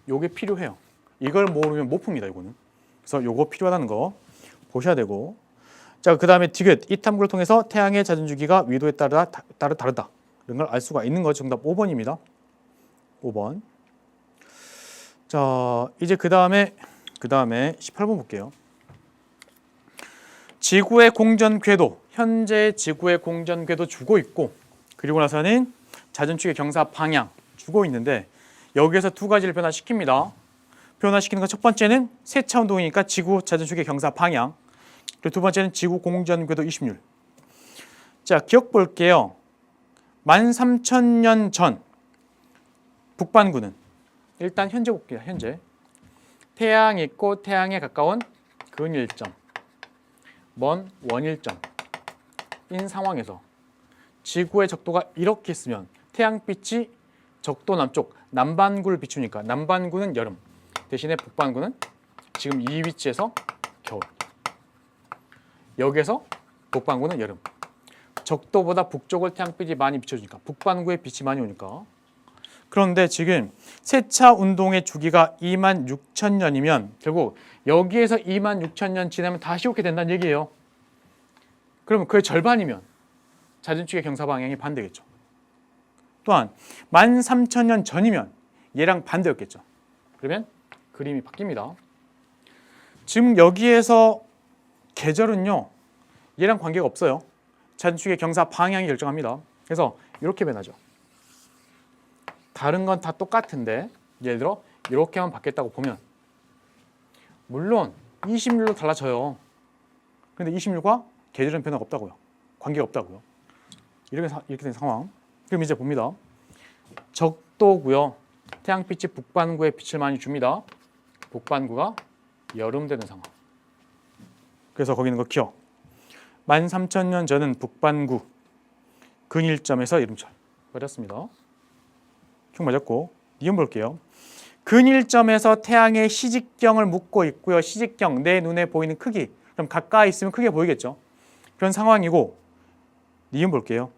요게 필요해요. 이걸 모르면 못 풉니다. 이거는. 그래서 요거 필요하다는 거 보셔야 되고. 자, 그 다음에 디귿. 이 탐구를 통해서 태양의 자전주기가 위도에 따라 다르다. 이런 걸 알 수가 있는 거죠. 정답 5번입니다. 5번. 자, 이제 그 다음에 18번 볼게요. 지구의 공전 궤도. 현재 지구의 공전 궤도 주고 있고, 그리고 나서는 자전축의 경사 방향 주고 있는데 여기에서 두 가지를 변화시킵니다. 변화시키는 것 첫 번째는 세차 운동이니까 지구 자전축의 경사 방향. 그리고 두 번째는 지구 공전 궤도 이심률. 자, 기억 볼게요. 13,000년 전 북반구는 일단 현재 볼게요. 현재 태양이 있고 태양에 가까운 근일점, 먼 원일점인 상황에서 지구의 적도가 이렇게 있으면 태양빛이 적도 남쪽 남반구를 비추니까 남반구는 여름, 대신에 북반구는 지금 이 위치에서 겨울. 여기에서 북반구는 여름. 적도보다 북쪽을 태양빛이 많이 비춰주니까 북반구에 빛이 많이 오니까. 그런데 지금 세차 운동의 주기가 26,000년이면 결국 여기에서 26,000년 지나면 다시 오게 된다는 얘기예요. 그러면 그의 절반이면 자전축의 경사 방향이 반대겠죠. 또한 13,000년 전이면 얘랑 반대였겠죠. 그러면 그림이 바뀝니다. 지금 여기에서 계절은요, 얘랑 관계가 없어요. 자전축의 경사 방향이 결정합니다. 그래서 이렇게 변하죠. 다른 건 다 똑같은데 예를 들어 이렇게만 바뀌었다고 보면 물론 26로 달라져요. 그런데 26과 계절은 변화가 없다고요. 관계가 없다고요. 이렇게 된 상황. 그럼 이제 봅니다. 적도고요. 태양빛이 북반구에 빛을 많이 줍니다. 북반구가 여름 되는 상황. 그래서 거기 있는 거 기억. 13,000년 전은 북반구 근일점에서 여름철. 맞았습니다. 총 맞았고. 니은 볼게요. 근일점에서 태양의 시직경을 묻고 있고요. 시직경, 내 눈에 보이는 크기. 그럼 가까이 있으면 크게 보이겠죠. 그런 상황이고. 니은 볼게요.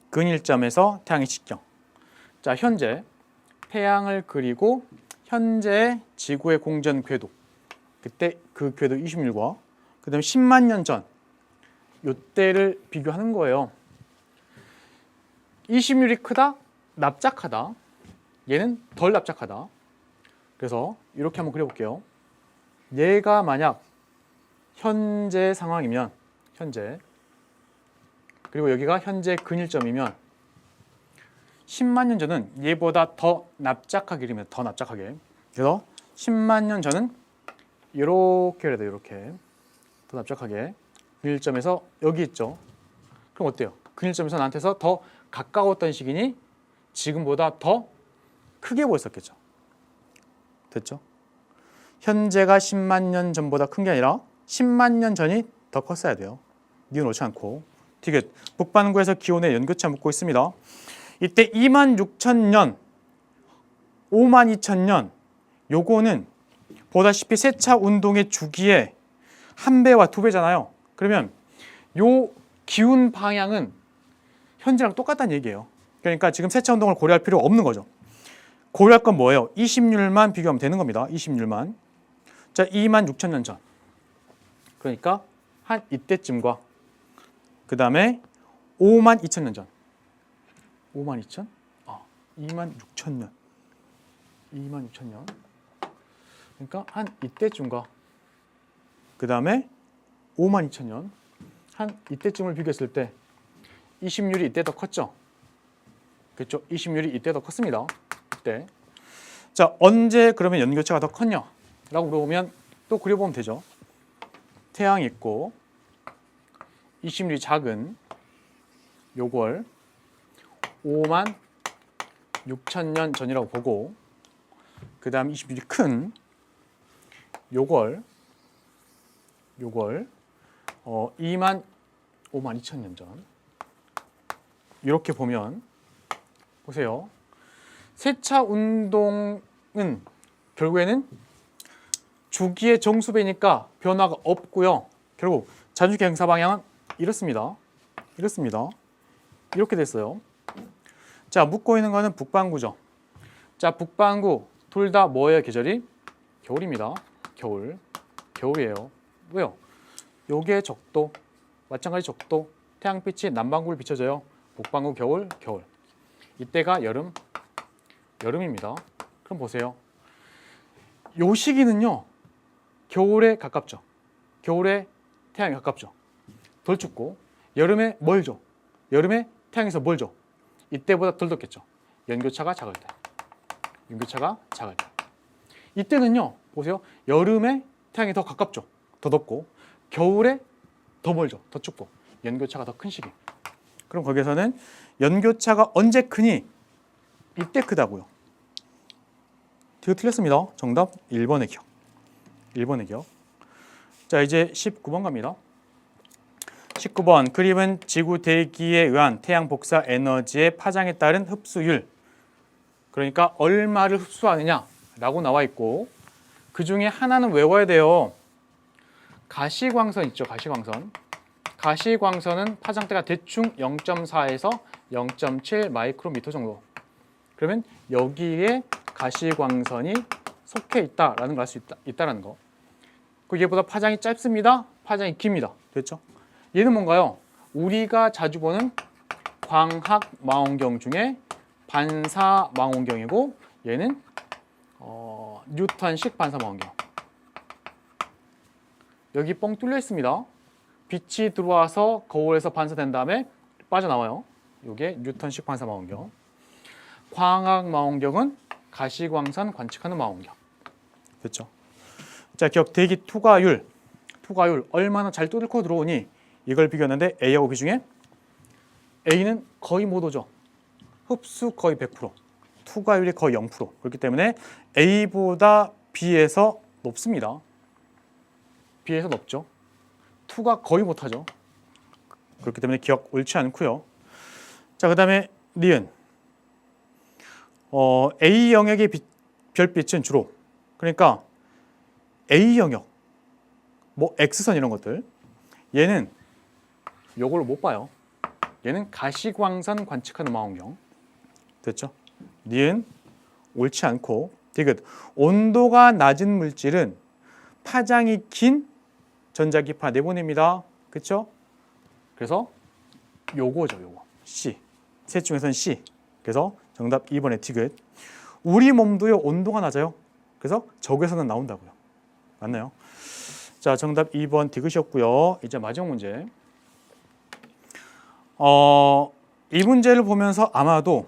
근일점에서 태양의 시직경. 자, 현재 태양을 그리고 현재 지구의 공전 궤도. 그때 그 궤도 26과 그 다음에 10만 년 전 요때를 비교하는 거예요. 26이 크다? 납작하다. 얘는 덜 납작하다. 그래서 이렇게 한번 그려볼게요. 얘가 만약 현재 상황이면 현재, 그리고 여기가 현재 근일점이면 10만 년 전은 얘보다 더 납작하게 그리면 더 납작하게. 그래서 10만 년 전은 이렇게 해야 돼요. 이렇게 더 납작하게. 근일점에서 여기 있죠. 그럼 어때요? 근일점에서 나한테서 더 가까웠던 시기니 지금보다 더 크게 보였었겠죠. 됐죠? 현재가 10만 년 전보다 큰 게 아니라 10만 년 전이 더 컸어야 돼요. 니은 옳지 않고. 디귿. 북반구에서 기온의 연교차 묻고 있습니다. 이때 26,000년, 52,000년 요거는 보다시피 세차 운동의 주기의 1배와 2배잖아요. 그러면 요 기운 방향은 현재랑 똑같다는 얘기예요. 그러니까 지금 세차 운동을 고려할 필요가 없는 거죠. 고려할 건 뭐예요? 이심률만 비교하면 되는 겁니다. 이심률만. 자, 26,000년 전. 그러니까 한 이때쯤과 그 다음에 52,000년 전. 52,000? 26,000년. 26,000년. 그러니까 한 이때쯤과 그 다음에 52,000년. 한 이때쯤을 비교했을 때 이심률이 이때 더 컸죠. 그렇죠? 이심률이 이때 더 컸습니다. 이때. 자, 언제 그러면 연교차가 더 컸냐? 라고 물어보면 또 그려보면 되죠. 태양이 있고 20mm 작은 요걸 5만 6천 년 전이라고 보고, 그 다음 20mm 큰 요걸 5만 2천 년 전. 이렇게 보면 보세요. 세차 운동은 결국에는 주기의 정수배니까 변화가 없고요. 결국 자주기 행사 방향은 이렇습니다. 이렇게 됐어요. 자, 묻고 있는 거는 북반구죠. 자, 북반구 둘 다 뭐예요? 계절이? 겨울입니다. 겨울이에요. 왜요? 요게 적도, 마찬가지 적도, 태양빛이 남반구를 비춰줘요. 북반구 겨울. 이때가 여름입니다. 그럼 보세요. 요 시기는요, 겨울에 가깝죠. 겨울에 태양이 가깝죠. 덜 춥고, 여름에 멀죠. 여름에 태양에서 멀죠. 이때보다 덜 덥겠죠. 연교차가 작을 때. 이때는요, 보세요. 여름에 태양이 더 가깝죠. 더 덥고, 겨울에 더 멀죠. 더 춥고, 연교차가 더 큰 시기. 그럼 거기에서는 연교차가 언제 크니? 이때 크다고요. 이거 틀렸습니다. 정답 1번의 기억. 자, 이제 19번 갑니다. 19번, 그림은 지구 대기에 의한 태양 복사 에너지의 파장에 따른 흡수율, 그러니까 얼마를 흡수하느냐라고 나와 있고, 그 중에 하나는 외워야 돼요. 가시광선 있죠. 가시광선은 파장대가 대충 0.4에서 0.7 마이크로미터 정도. 그러면 여기에 가시광선이 속해 있다라는 걸 알 수 있다라는 거. 얘보다 파장이 짧습니다. 파장이 깁니다. 됐죠? 얘는 뭔가요? 우리가 자주 보는 광학 망원경 중에 반사 망원경이고, 얘는 뉴턴식 반사 망원경. 여기 뻥 뚫려 있습니다. 빛이 들어와서 거울에서 반사된 다음에 빠져나와요. 이게 뉴턴식 반사 망원경. 광학 망원경은 가시광선 관측하는 망원경. 됐죠? 자, 기억 대기 투과율 얼마나 잘 뚫고 들어오니 이걸 비교했는데 A하고 B 중에 A는 거의 못 오죠. 흡수 거의 100%, 투과율이 거의 0%. 그렇기 때문에 A보다 B에서 높습니다. B에서 높죠. 투가 거의 못하죠. 그렇기 때문에 기억 옳지 않고요. 자, 그 다음에 니은. A 영역의 별빛은 주로, 그러니까 A 영역, 뭐 X선 이런 것들, 얘는 요걸 못 봐요. 얘는 가시광선 관측하는 망원경. 됐죠? 니은 옳지 않고, 디귿. 온도가 낮은 물질은 파장이 긴 전자기파 내보냅니다. 그렇죠? 그래서 요거죠, 요거. C. 셋 중에서는 C. 그래서 정답 2번의 디귿. 우리 몸도요, 온도가 낮아요. 그래서 적외선은 나온다고요. 맞나요? 자, 정답 2번 디귿이었고요. 이제 마지막 문제. 이 문제를 보면서 아마도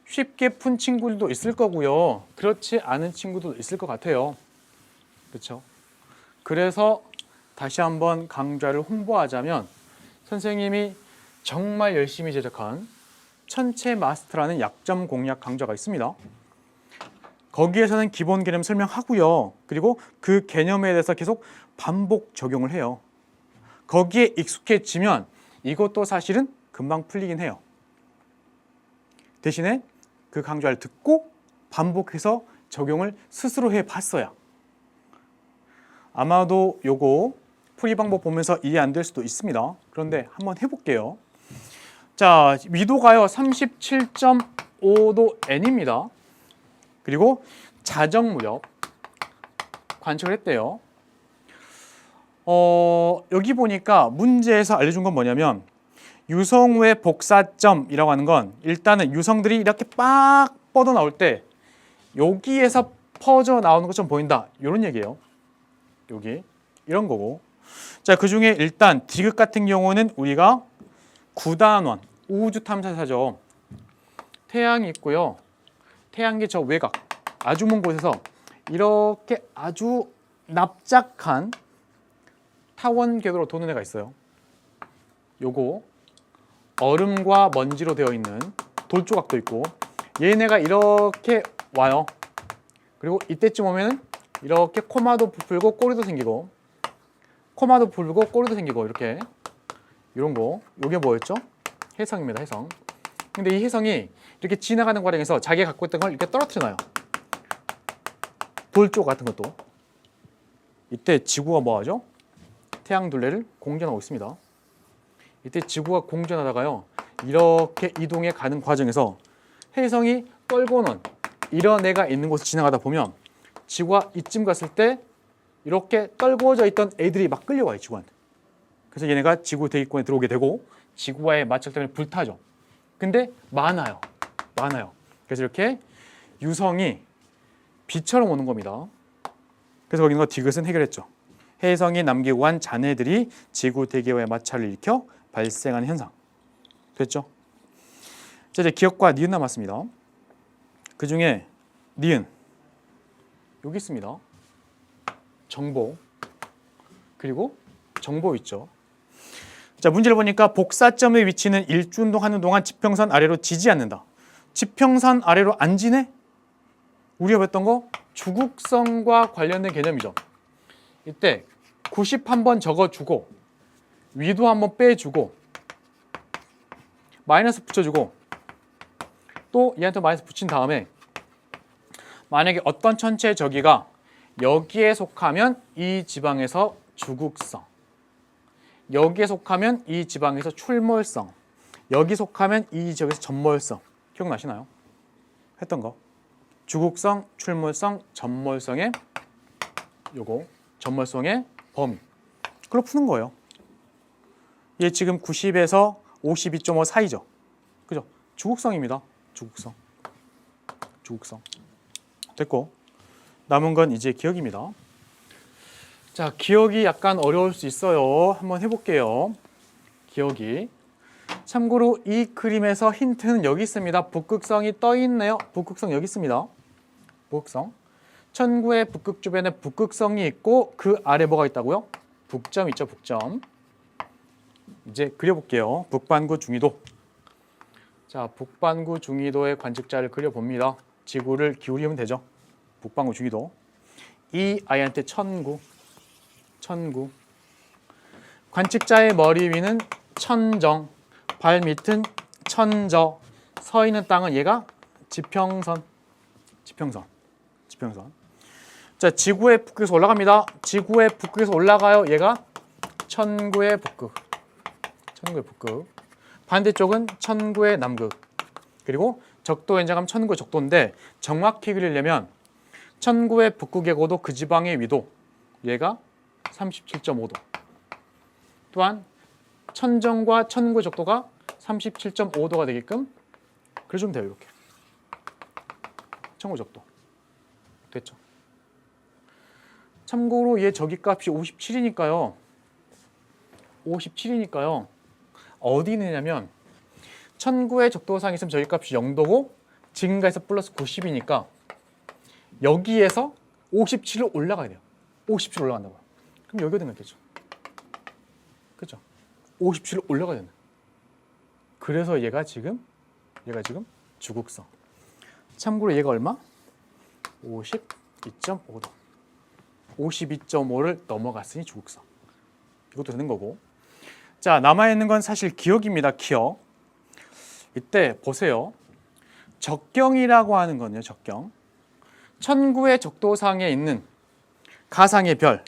쉽게 푼 친구들도 있을 거고요. 그렇지 않은 친구도 있을 것 같아요. 그렇죠? 그래서 다시 한번 강좌를 홍보하자면, 선생님이 정말 열심히 제작한 천체 마스터라는 약점 공략 강좌가 있습니다. 거기에서는 기본 개념 설명하고요. 그리고 그 개념에 대해서 계속 반복 적용을 해요. 거기에 익숙해지면 이것도 사실은 금방 풀리긴 해요. 대신에 그 강좌를 듣고 반복해서 적용을 스스로 해봤어야. 아마도 요거 풀이 방법 보면서 이해 안 될 수도 있습니다. 그런데 한번 해볼게요. 자, 위도가요 37.5도 N입니다. 그리고 자정 무렵 관측을 했대요. 여기 보니까 문제에서 알려준 건 뭐냐면, 유성우의 복사점이라고 하는 건 일단은 유성들이 이렇게 빡 뻗어 나올 때 여기에서 퍼져 나오는 것처럼 보인다, 이런 얘기예요. 여기 이런 거고. 자, 그 중에 일단 디귿 같은 경우는 우리가 9단원 우주 탐사사죠. 태양이 있고요. 태양계 저 외곽 아주 먼 곳에서 이렇게 아주 납작한 타원 궤도로 도는 애가 있어요. 요거 얼음과 먼지로 되어 있는 돌 조각도 있고 얘네가 이렇게 와요. 그리고 이때쯤 오면 이렇게 코마도 부풀고 꼬리도 생기고 코마도 부풀고 꼬리도 생기고 이렇게 이런 거 요게 뭐였죠? 혜성입니다. 혜성. 근데 이 혜성이 이렇게 지나가는 과정에서 자기가 갖고 있던 걸 이렇게 떨어뜨려놔요. 돌조 같은 것도. 이때 지구가 뭐하죠? 태양 둘레를 공전하고 있습니다. 이때 지구가 공전하다가요 이렇게 이동해 가는 과정에서 혜성이 떨고 놓은 이런 애가 있는 곳을 지나가다 보면 지구가 이쯤 갔을 때 이렇게 떨궈져 있던 애들이 막 끌려와요 지구한테. 그래서 얘네가 지구 대기권에 들어오게 되고 지구와의 마찰 때문에 불타죠. 근데 많아요. 그래서 이렇게 유성이 비처럼 오는 겁니다. 그래서 거기 있는 거 디귿은 해결했죠. 혜성이 남기고 간 잔해들이 지구 대기와의 마찰을 일으켜 발생하는 현상. 됐죠? 자, 이제 기억과 니은 남았습니다. 그 중에 니은 여기 있습니다. 정보 그리고 정보 있죠. 자, 문제를 보니까 복사점의 위치는 일주운동하는 동안 지평선 아래로 지지 않는다. 지평선 아래로 안 지네? 우리가 배웠던 거 주국성과 관련된 개념이죠. 이때 90 한번 적어주고 위도 한번 빼주고 마이너스 붙여주고 또 얘한테 마이너스 붙인 다음에 만약에 어떤 천체의 저기가 여기에 속하면 이 지방에서 주국성, 여기에 속하면 이 지방에서 출몰성, 여기 속하면 이 지역에서 전몰성. 기억나시나요? 했던 거. 주국성, 출몰성, 전몰성의 요거 전몰성의 범위. 그걸 푸는 거예요. 얘 지금 90에서 52.5 사이죠. 그죠? 주국성입니다. 주국성. 됐고 남은 건 이제 기억입니다. 자, 기억이 약간 어려울 수 있어요. 한번 해볼게요. 기억이. 참고로 이 그림에서 힌트는 여기 있습니다. 북극성이 떠 있네요. 북극성 여기 있습니다. 북극성. 천구의 북극 주변에 북극성이 있고 그 아래 뭐가 있다고요? 북점 있죠. 북점. 이제 그려볼게요. 북반구 중위도. 자, 북반구 중위도의 관측자를 그려봅니다. 지구를 기울이면 되죠. 북반구 중위도. 이 아이한테 천구. 관측자의 머리 위는 천정, 발 밑은 천저, 서 있는 땅은 얘가 지평선. 자, 지구의 북극에서 올라갑니다. 지구의 북극에서 올라가요. 얘가 천구의 북극. 반대쪽은 천구의 남극. 그리고 적도 연장하면 천구의 적도인데 정확히 그리려면 천구의 북극의 고도 그 지방의 위도 얘가 37.5도. 또한 천정과 천구의 적도가 37.5도가 되게끔 그려주면 돼요. 이렇게. 천구 적도. 됐죠? 참고로 얘 저기값이 57이니까요. 어디 있느냐면 천구의 적도상에 있으면 저기값이 0도고 지금가에서 플러스 90이니까 여기에서 57로 올라가야 돼요. 57 올라간다고요. 그럼 여기가 되겠죠. 그렇죠? 57로 올라가야 된다. 그래서 얘가 지금 주국성. 참고로 얘가 얼마? 52.5도. 52.5를 넘어갔으니 주국성. 이것도 되는 거고. 자, 남아있는 건 사실 기억입니다. 기억. 이때 보세요. 적경이라고 하는 건요. 적경. 천구의 적도상에 있는 가상의 별.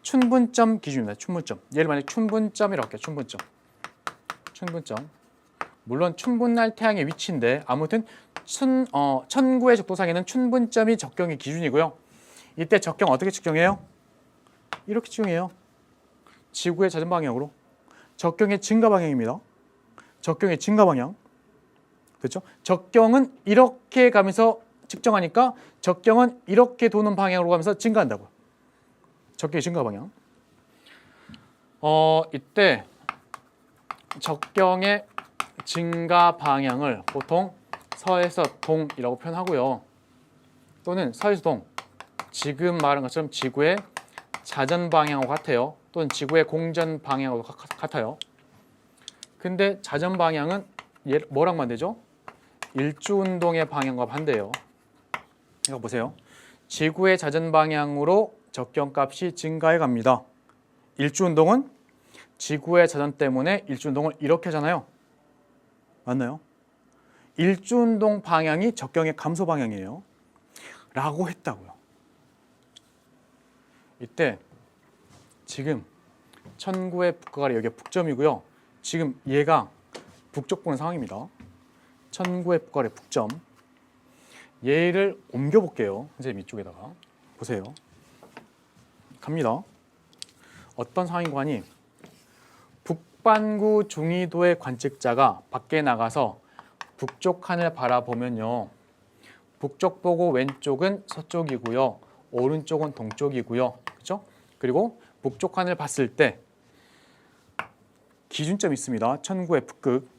춘분점 기준입니다. 춘분점. 얘를 만약에 춘분점이라고 할게요. 춘분점. 물론 춘분날 태양의 위치인데 아무튼 천구의 적도상에는 춘분점이 적경의 기준이고요. 이때 적경 어떻게 측정해요? 이렇게 측정해요. 지구의 자전 방향으로. 적경의 증가 방향입니다. 적경의 증가 방향. 그렇죠? 적경은 이렇게 가면서 측정하니까 적경은 이렇게 도는 방향으로 가면서 증가한다고요. 적경의 증가 방향. 이때 적경의 증가 방향을 보통 서에서 동이라고 표현하고요. 또는 서에서 동. 지금 말한 것처럼 지구의 자전 방향하고 같아요. 또는 지구의 공전 방향하고 같아요. 근데 자전 방향은 뭐랑 반대죠? 일주운동의 방향과 반대예요. 이거 보세요. 지구의 자전 방향으로 적경값이 증가해 갑니다. 일주운동은 지구의 자전 때문에 일주운동을 이렇게 하잖아요. 맞나요? 일주운동 방향이 적경의 감소 방향이에요. 라고 했다고요. 이때 지금 천구의 북과 아래 여기가 북점이고요. 지금 얘가 북쪽 보는 상황입니다. 천구의 북과 아래 북점. 얘를 옮겨 볼게요. 선생님 이쪽에다가 보세요. 갑니다. 어떤 상황인가 하니 북반구 중위도의 관측자가 밖에 나가서 북쪽 하늘 바라보면요. 북쪽 보고 왼쪽은 서쪽이고요. 오른쪽은 동쪽이고요. 그렇죠? 그리고 북쪽 하늘 봤을 때 기준점이 있습니다. 천구의 북극.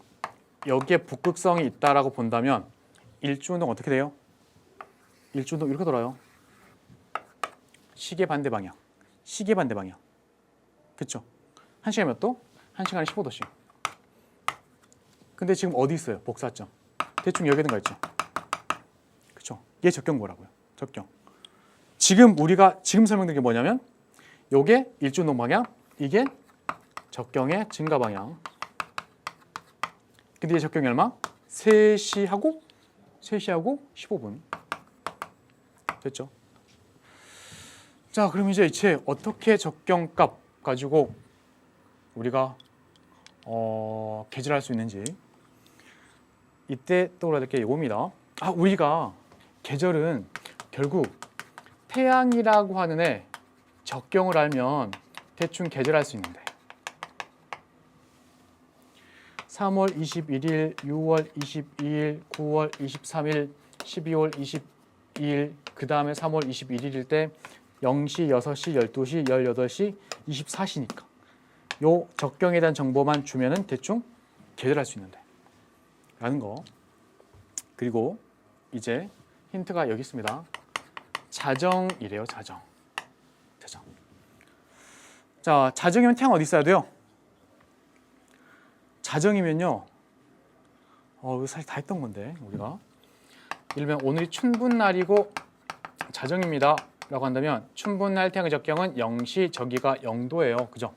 여기에 북극성이 있다라고 본다면 일주운동 어떻게 돼요? 일주운동 이렇게 돌아요. 시계 반대 방향. 시계 반대 방향. 그렇죠? 1시간에 몇 도? 1시간에 15도씩. 근데 지금 어디 있어요? 복사점. 대충 여기든가 있죠. 그렇죠? 얘 적경고라고요. 적경. 지금 우리가 지금 설명드린 게 뭐냐면 요게 일주운동 방향, 이게 적경의 증가 방향. 근데 얘 적경이 얼마? 3시하고 15분. 됐죠? 자, 그럼 이제 이체 어떻게 적경값 가지고 우리가 계절할 수 있는지 이때 떠올려야 될 게 이겁니다. 우리가 계절은 결국 태양이라고 하는 애 적경을 알면 대충 계절할 수 있는데 3월 21일, 6월 22일, 9월 23일, 12월 22일, 그 다음에 3월 21일일 때 0시, 6시, 12시, 18시, 24시니까 요 적경에 대한 정보만 주면은 대충 계절할 수 있는데 라는 거. 그리고 이제 힌트가 여기 있습니다. 자정이래요. 자정. 자, 자정이면 태양 어디 있어야 돼요? 자정이면요. 이거 사실 다 했던 건데 우리가 일면 오늘이 춘분날이고 자정입니다 라고 한다면 춘분날 태양의 적경은 0시, 저기가 0도예요. 그죠?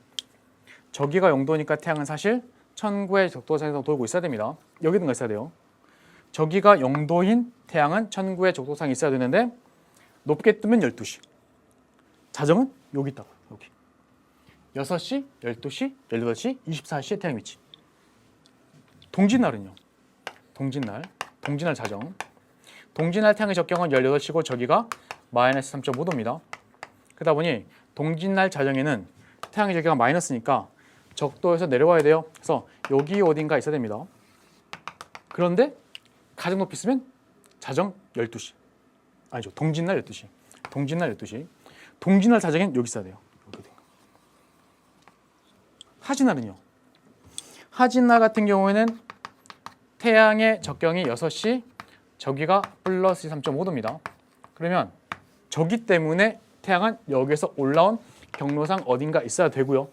저기가 0도니까 태양은 사실 천구의 적도상에서 돌고 있어야 됩니다. 여기든가 있어야 돼요. 저기가 0도인 태양은 천구의 적도상에 있어야 되는데 높게 뜨면 12시. 자정은 여기 있다고요. 여기. 6시, 12시, 18시, 24시에 태양 위치. 동짓날은요. 동짓날 자정. 동짓날 태양의 적경은 18시고 저기가 마이너스 3.5도입니다. 그러다 보니 동짓날 자정에는 태양의 적경가 마이너스니까 적도에서 내려와야 돼요. 그래서 여기 어딘가 있어야 됩니다. 그런데 가장 높이 있으면 자정 12시. 아니죠. 동짓날 12시. 동짓날 자정엔 여기 있어야 돼요. 하진날은요. 하진날 같은 경우에는 태양의 적경이 6시, 저기가 플러스 3.5도입니다. 그러면 저기 때문에 태양은 여기에서 올라온 경로상 어딘가 있어야 되고요.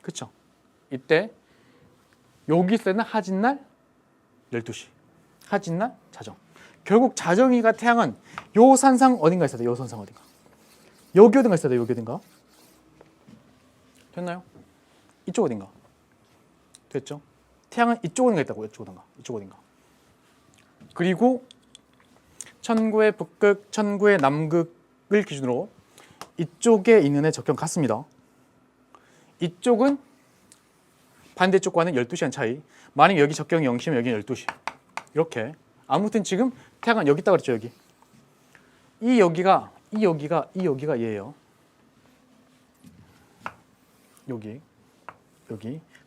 그렇죠? 이때 여기 있을 때는 하진날 12시. 하진날 자정. 결국 자정이가 태양은 요 산상 어딘가 있어야 돼. 요 산상 어딘가. 여기 어딘가 있어야 돼. 여기 어딘가. 됐나요? 이쪽 어딘가. 됐죠? 태양은 이쪽 어딘가 있다고. 이쪽 어딘가. 그리고 천구의 북극, 천구의 남극을 기준으로 이쪽에 있는 애 적경 같습니다. 이쪽은 반대쪽과는 12시간 차이. 만약 여기 적경이 0시면 여기는 12시. 이렇게. 아무튼 지금 태양은 여기 있다고 그랬죠. 여기. 이 여기가 얘예요. 여기.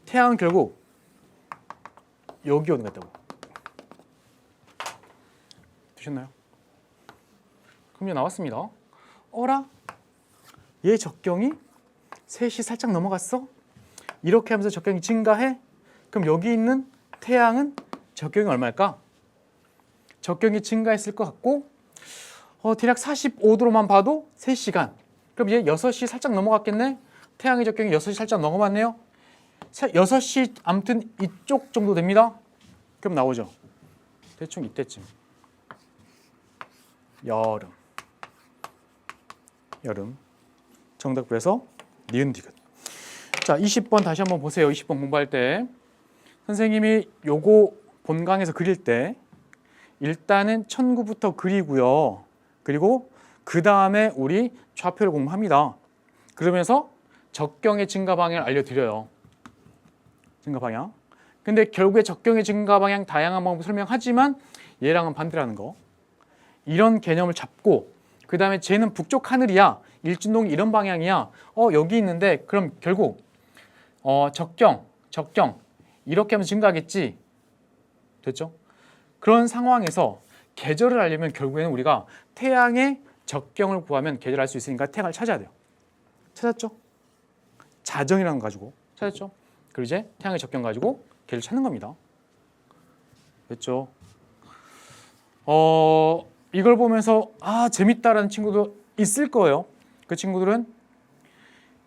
태양은 결국 여기 어디 갔다고. 되셨나요? 그럼 이제 나왔습니다. 어라? 얘 적경이 3시 살짝 넘어갔어? 이렇게 하면서 적경이 증가해? 그럼 여기 있는 태양은 적경이 얼마일까? 적경이 증가했을 것 같고 대략 45도로만 봐도 3시간. 그럼 얘 6시 살짝 넘어갔겠네? 태양의 적경이 6시 살짝 넘어갔네요? 6시 아무튼 이쪽 정도 됩니다. 그럼 나오죠. 대충 이때쯤. 여름. 정답 구해서 니은 디귿. 자, 20번 다시 한번 보세요. 20번 공부할 때 선생님이 요거 본강에서 그릴 때 일단은 천구부터 그리고요. 그리고 그 다음에 우리 좌표를 공부합니다. 그러면서 적경의 증가 방향을 알려드려요. 증가 방향. 근데 결국에 적경의 증가 방향 다양한 방법을 설명하지만 얘랑은 반대라는 거. 이런 개념을 잡고 그 다음에 쟤는 북쪽 하늘이야. 일진동이 이런 방향이야. 여기 있는데 그럼 결국 적경 이렇게 하면 증가하겠지. 됐죠? 그런 상황에서 계절을 알려면 결국에는 우리가 태양의 적경을 구하면 계절을 알 수 있으니까 태양을 찾아야 돼요. 찾았죠? 자정이라는 거 가지고 찾았죠? 그리고 이제 태양의 적경 가지고 계절 찾는 겁니다. 됐죠? 이걸 보면서 재밌다라는 친구도 있을 거예요. 그 친구들은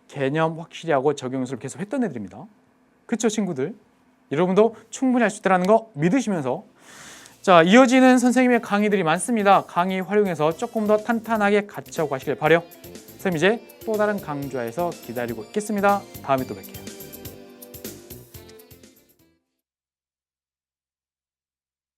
개념 확실히 하고 적용 연습을 계속 했던 애들입니다. 그쵸 친구들? 여러분도 충분히 할 수 있다는 거 믿으시면서 자 이어지는 선생님의 강의들이 많습니다. 강의 활용해서 조금 더 탄탄하게 같이 하고 가시길 바라요. 선생님 이제 또 다른 강좌에서 기다리고 있겠습니다. 다음에 또 뵐게요.